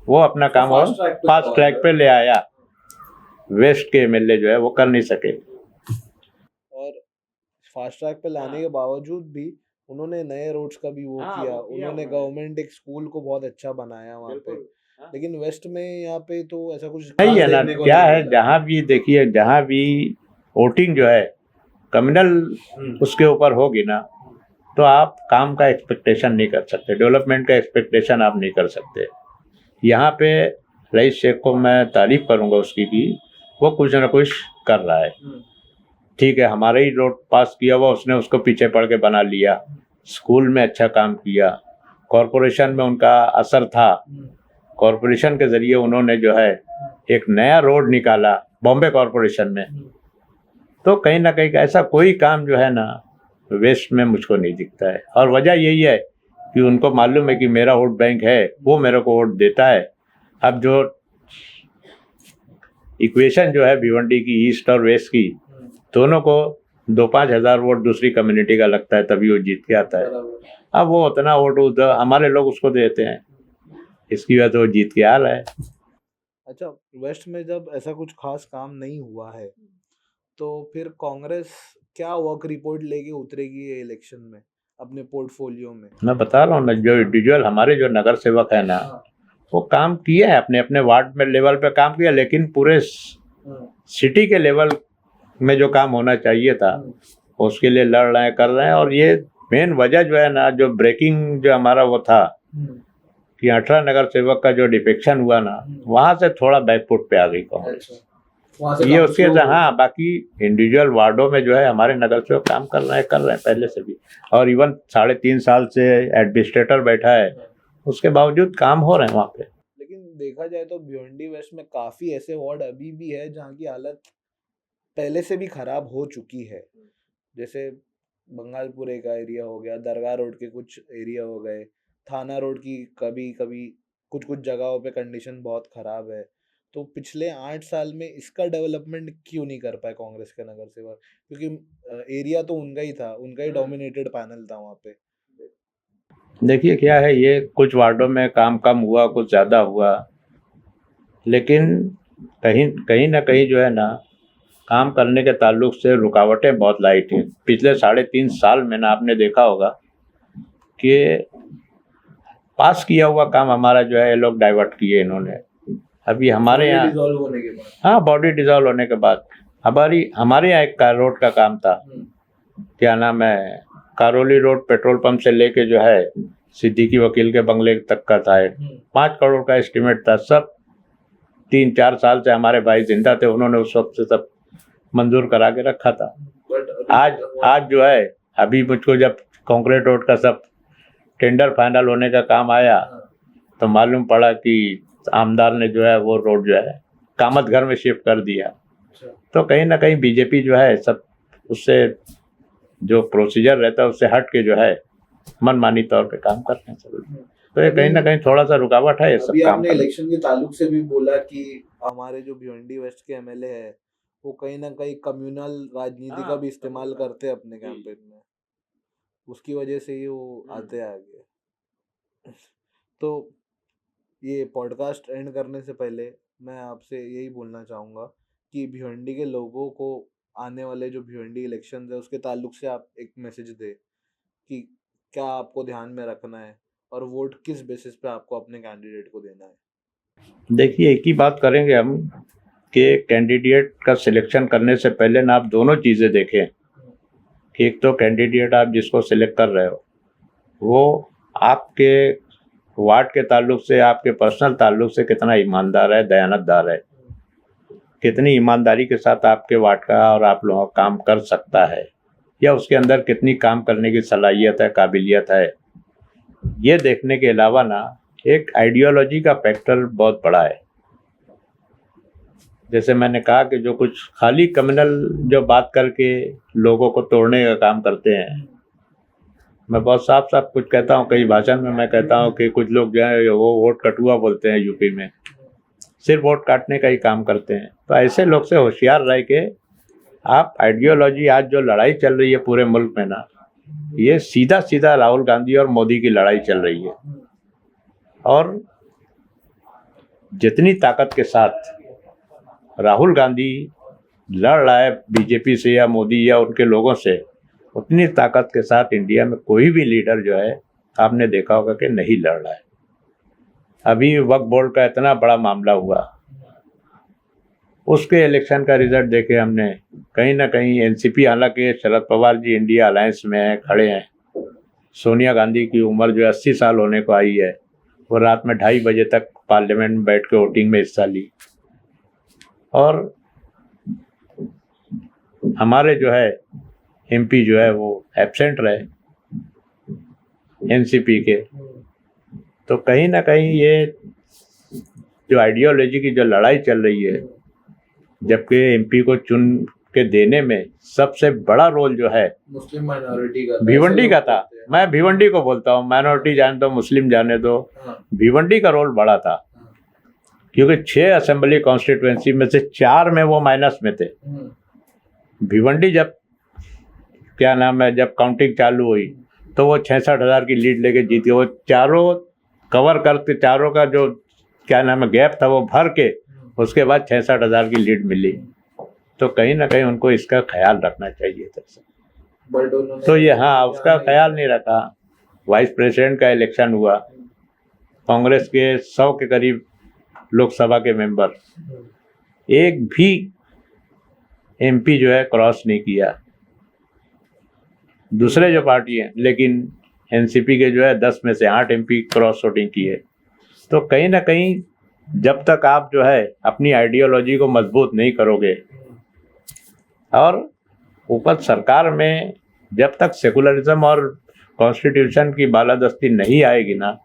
वो अपना काम और फास्ट ट्रैक पे ले आया। वेस्ट के एमएलए जो है वो कर नहीं सके। और फास्ट ट्रैक पे लाने के बावजूद भी उन्होंने नए रोड्स का भी वो किया, उन्होंने गवर्नमेंट एक स्कूल को बहुत अच्छा बनाया वहाँ पे। लेकिन वेस्ट में यहाँ पे तो ऐसा कुछ नहीं है खास ना, देखने को क्या नहीं है, मिला। जहाँ भी देखिए, जहाँ भी वोटिंग जो है कम्युनल उसके ऊपर होगी ना, तो आप काम का एक्सपेक्टेशन नहीं कर सकते, डेवलपमेंट का एक्सपेक्टेशन आप नहीं कर सकते। यहाँ पे रईस शेख को मैं तारीफ करूँगा उसकी कि वो कुछ ना कुछ कर रहा है। ठीक है, हमारे ही रोड पास किया हुआ उसने उसको पीछे पड़ के बना लिया, स्कूल में अच्छा काम किया, कॉरपोरेशन में उनका असर था, कॉरपोरेशन के ज़रिए उन्होंने जो है एक नया रोड निकाला बॉम्बे कॉरपोरेशन में। तो कहीं ना कहीं ऐसा कोई काम जो है ना वेस्ट में मुझको नहीं दिखता है। और वजह यही है कि उनको मालूम है कि मेरा वोट बैंक है, वो मेरे को वोट देता है। अब जो इक्वेशन जो है भिवंडी की ईस्ट और वेस्ट की, दोनों को 2-5 हज़ार वोट दूसरी कम्युनिटी का लगता है तभी वो जीत के आता है। अब वो उतना वोट उधर हमारे लोग उसको देते हैं, इसकी वजह से वो जीत के आ रहा है। अच्छा, वेस्ट में जब ऐसा कुछ खास काम नहीं हुआ है तो फिर कांग्रेस क्या वर्क रिपोर्ट लेके उतरेगी ये इलेक्शन में अपने पोर्टफोलियो में? मैं बता रहा हूँ ना, जो इंडिविजुअल हमारे जो नगर सेवक है ना, वो काम किए हैं, अपने अपने वार्ड में लेवल पे काम किया, लेकिन पूरे सिटी के लेवल में जो काम होना चाहिए था उसके लिए लड़ रहे हैं, कर रहे हैं। और ये मेन वजह जो है ना, जो ब्रेकिंग जो हमारा वो था कि 18 नगर सेवक का जो डिफेक्शन हुआ ना, वहाँ से थोड़ा बैकफुट पे आ गई कांग्रेस। ये उसके हाँ, बाकी इंडिविजुअल वार्डों में जो है हमारे नगर सेवक काम कर रहे हैं पहले से भी। और इवन 3.5 साल से एडमिनिस्ट्रेटर बैठा है, उसके बावजूद काम हो रहे हैं वहाँ पे। लेकिन देखा जाए तो भिवंडी वेस्ट में काफी ऐसे वार्ड अभी भी है जहाँ की हालत पहले से भी खराब हो चुकी है। जैसे बंगालपुरे का एरिया हो गया, दरगाह रोड के कुछ एरिया हो गए, थाना रोड की कभी कभी कुछ कुछ जगहों पे कंडीशन बहुत खराब है। तो पिछले 8 साल में इसका डेवलपमेंट क्यों नहीं कर पाए कांग्रेस के नगर सेवक? क्योंकि एरिया तो उनका ही था, उनका ही डोमिनेटेड पैनल था वहाँ पे। देखिए क्या है, ये कुछ वार्डों में काम कम हुआ, कुछ ज़्यादा हुआ, लेकिन कहीं कहीं ना कहीं जो है ना, काम करने के ताल्लुक से रुकावटें बहुत लाई थी। पिछले 3.5 साल में ना आपने देखा होगा कि पास किया हुआ काम हमारा जो है ये लोग डाइवर्ट किए इन्होंने। अभी हमारे यहाँ डिसॉल्व होने के बाद, हाँ, बॉडी डिसॉल्व होने के बाद हमारे यहाँ एक रोड का काम था, क्या नाम है, कारोली रोड, पेट्रोल पंप से लेके जो है सिद्दीकी वकील के बंगले तक का था। 5 करोड़ का एस्टिमेट था। सब 3-4 साल से हमारे भाई जिंदा थे, उन्होंने उस वक्त से सब मंजूर करा के रखा था। आज जो है, अभी मुझको जब कंक्रीट रोड का सब टेंडर फाइनल होने का काम आया तो मालूम पड़ा कि आमदार ने जो है वो रोड जो है कामत घर में शिफ्ट कर दिया। तो कहीं ना कहीं बीजेपी जो है सब उससे जो प्रोसीजर रहता है उससे हट के जो है मनमानी तौर पे काम करते हैं सब। तो ये कहीं ना कहीं थोड़ा सा रुकावट है ये सब काम आपने इलेक्शन के ताल्लुक से भी बोला कि हमारे जो भिवंडी वेस्ट के एमएलए है वो कहीं ना कहीं कम्युनल राजनीति का भी इस्तेमाल करते हैं अपने कैंपेन में, उसकी वजह से ही वो आते आगे। तो ये पॉडकास्ट एंड करने से पहले मैं आपसे यही बोलना चाहूँगा कि भिवंडी के लोगों को आने वाले जो भिवंडी इलेक्शन है उसके ताल्लुक से आप एक मैसेज दे कि क्या आपको ध्यान में रखना है और वोट किस बेसिस पे आपको अपने कैंडिडेट को देना है। देखिए, एक ही बात करेंगे हम कि कैंडिडेट का सिलेक्शन करने से पहले ना आप दोनों चीज़ें देखें कि एक तो कैंडिडेट आप जिसको सिलेक्ट कर रहे हो वो आपके वार्ड के ताल्लुक से, आपके पर्सनल ताल्लुक से कितना ईमानदार है, दयानतदार है, कितनी ईमानदारी के साथ आपके वार्ड का और आप लोगों का काम कर सकता है, या उसके अंदर कितनी काम करने की सलाहियत है, काबिलियत है। ये देखने के अलावा ना एक आइडियोलॉजी का फैक्टर बहुत बड़ा है। जैसे मैंने कहा कि जो कुछ खाली कम्युनल जो बात करके लोगों को तोड़ने का काम करते हैं, मैं बहुत साफ साफ कुछ कहता हूँ, कई भाषण में मैं कहता हूँ कि कुछ लोग जो है वो वोट कटुआ बोलते हैं यूपी में, सिर्फ वोट काटने का ही काम करते हैं। तो ऐसे लोग से होशियार रह के आप आइडियोलॉजी, आज जो लड़ाई चल रही है पूरे मुल्क में ना, ये सीधा सीधा राहुल गांधी और मोदी की लड़ाई चल रही है। और जितनी ताकत के साथ राहुल गांधी लड़ रहा है बीजेपी से या मोदी या उनके लोगों से, उतनी ताकत के साथ इंडिया में कोई भी लीडर जो है, आपने देखा होगा कि नहीं लड़ रहा है। अभी वक्फ बोर्ड का इतना बड़ा मामला हुआ, उसके इलेक्शन का रिजल्ट देखे हमने, कहीं ना कहीं एनसीपी, हालांकि शरद पवार जी इंडिया अलायंस में खड़े हैं, सोनिया गांधी की उम्र जो 80 साल होने को आई है, वो रात में 2:30 बजे तक पार्लियामेंट में बैठ के वोटिंग में हिस्सा ली। और हमारे जो है एमपी जो है वो एब्सेंट रहे एनसीपी के। तो कहीं ना कहीं ये जो आइडियोलॉजी की जो लड़ाई चल रही है, जबकि एमपी को चुन के देने में सबसे बड़ा रोल जो है मुस्लिम माइनॉरिटी का, भिवंडी का था। मैं भिवंडी को बोलता हूँ, माइनॉरिटी जाने दो, मुस्लिम जाने दो, भिवंडी का रोल बड़ा था, क्योंकि 6 असेंबली कॉन्स्टिट्यूएंसी में से 4 में वो माइनस में थे। भिवंडी जब जब काउंटिंग चालू हुई तो वो 66,000 की लीड लेके जीती। वो चारों कवर करके, चारों का जो गैप था वो भर के उसके बाद 66,000 की लीड मिली। तो कहीं ना कहीं उनको इसका ख्याल रखना चाहिए था। तो ये हाँ, उसका ख्याल नहीं रखा। वाइस प्रेसिडेंट का इलेक्शन हुआ, कांग्रेस के 100 के करीब लोकसभा के मेंबर, एक भी एमपी जो है क्रॉस नहीं किया। दूसरे जो पार्टी हैं, लेकिन एनसीपी के जो है 10 में से 8 एमपी क्रॉस वोटिंग किए। तो कहीं ना कहीं जब तक आप जो है अपनी आइडियोलॉजी को मजबूत नहीं करोगे, और ऊपर सरकार में जब तक सेकुलरिज्म और कॉन्स्टिट्यूशन की बालादस्ती नहीं आएगी ना,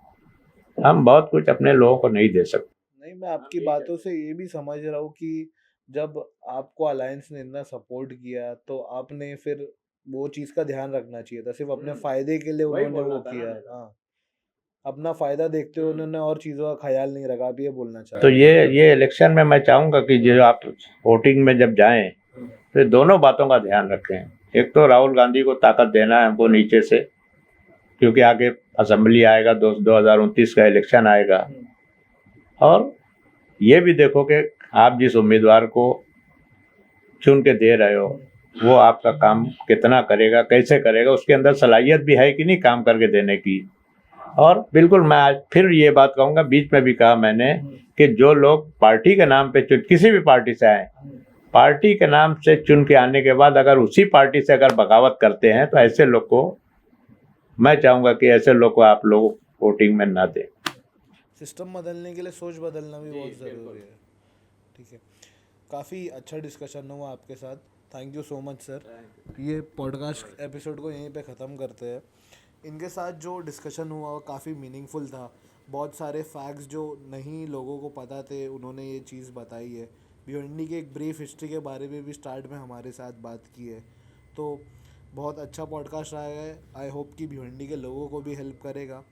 हम बहुत कुछ अपने लोगों को नहीं दे सकते। नहीं, मैं आपकी बातों से ये भी समझ रहा हूँ कि जब आपको अलायंस ने इतना सपोर्ट किया तो आपने फिर वो चीज़ का ध्यान रखना चाहिए था। सिर्फ अपने फायदे के लिए उन्होंने वो किया। हाँ, अपना फायदा देखते हुए उन्होंने और चीज़ों का ख्याल नहीं रखा। आप ये बोलना चाहते तो ये इलेक्शन में मैं चाहूँगा कि जो आप वोटिंग में जब जाएं तो दोनों बातों का ध्यान रखें। एक तो राहुल गांधी को ताकत देना है हमको नीचे से, क्योंकि आगे असेंबली आएगा, 2029 का इलेक्शन आएगा। और ये भी देखो कि आप जिस उम्मीदवार को चुन के दे रहे हो वो आपका काम कितना करेगा, कैसे करेगा, उसके अंदर सलाहियत भी है कि नहीं काम करके देने की। और बिल्कुल मैं आज फिर ये बात कहूँगा, बीच में भी कहा मैंने कि जो लोग पार्टी के नाम पे किसी भी पार्टी से आए, पार्टी के नाम से चुन के आने के बाद अगर उसी पार्टी से अगर बगावत करते हैं, तो ऐसे लोग को मैं चाहूँगा कि ऐसे लोग को आप लोग वोटिंग में ना दें। सिस्टम बदलने के लिए सोच बदलना भी बहुत ज़रूरी है। ठीक है, काफ़ी अच्छा डिस्कशन हुआ आपके साथ। Thank you so much sir. ये पॉडकास्ट एपिसोड को यहीं पे ख़त्म करते हैं। इनके साथ जो डिस्कशन हुआ वो काफ़ी मीनिंगफुल था। बहुत सारे फैक्ट्स जो नहीं लोगों को पता थे उन्होंने ये चीज़ बताई है। भिवंडी की एक ब्रीफ हिस्ट्री के बारे में भी स्टार्ट में हमारे साथ बात की है। तो बहुत अच्छा पॉडकास्ट रहा है। आई होप कि भिवंडी के लोगों को भी हेल्प करेगा।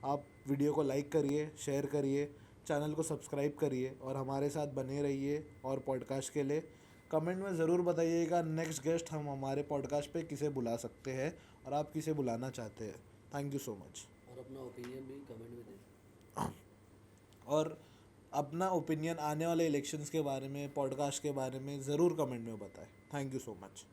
आप वीडियो को लाइक करिए, शेयर करिए, चैनल को सब्सक्राइब करिए और हमारे साथ बने रहिए। और पॉडकास्ट के लिए कमेंट में ज़रूर बताइएगा नेक्स्ट गेस्ट हम हमारे पॉडकास्ट पे किसे बुला सकते हैं और आप किसे बुलाना चाहते हैं। Thank you so much. और अपना ओपिनियन भी कमेंट में दें। और अपना ओपिनियन आने वाले इलेक्शंस के बारे में, पॉडकास्ट के बारे में ज़रूर कमेंट में बताएं। Thank you so much.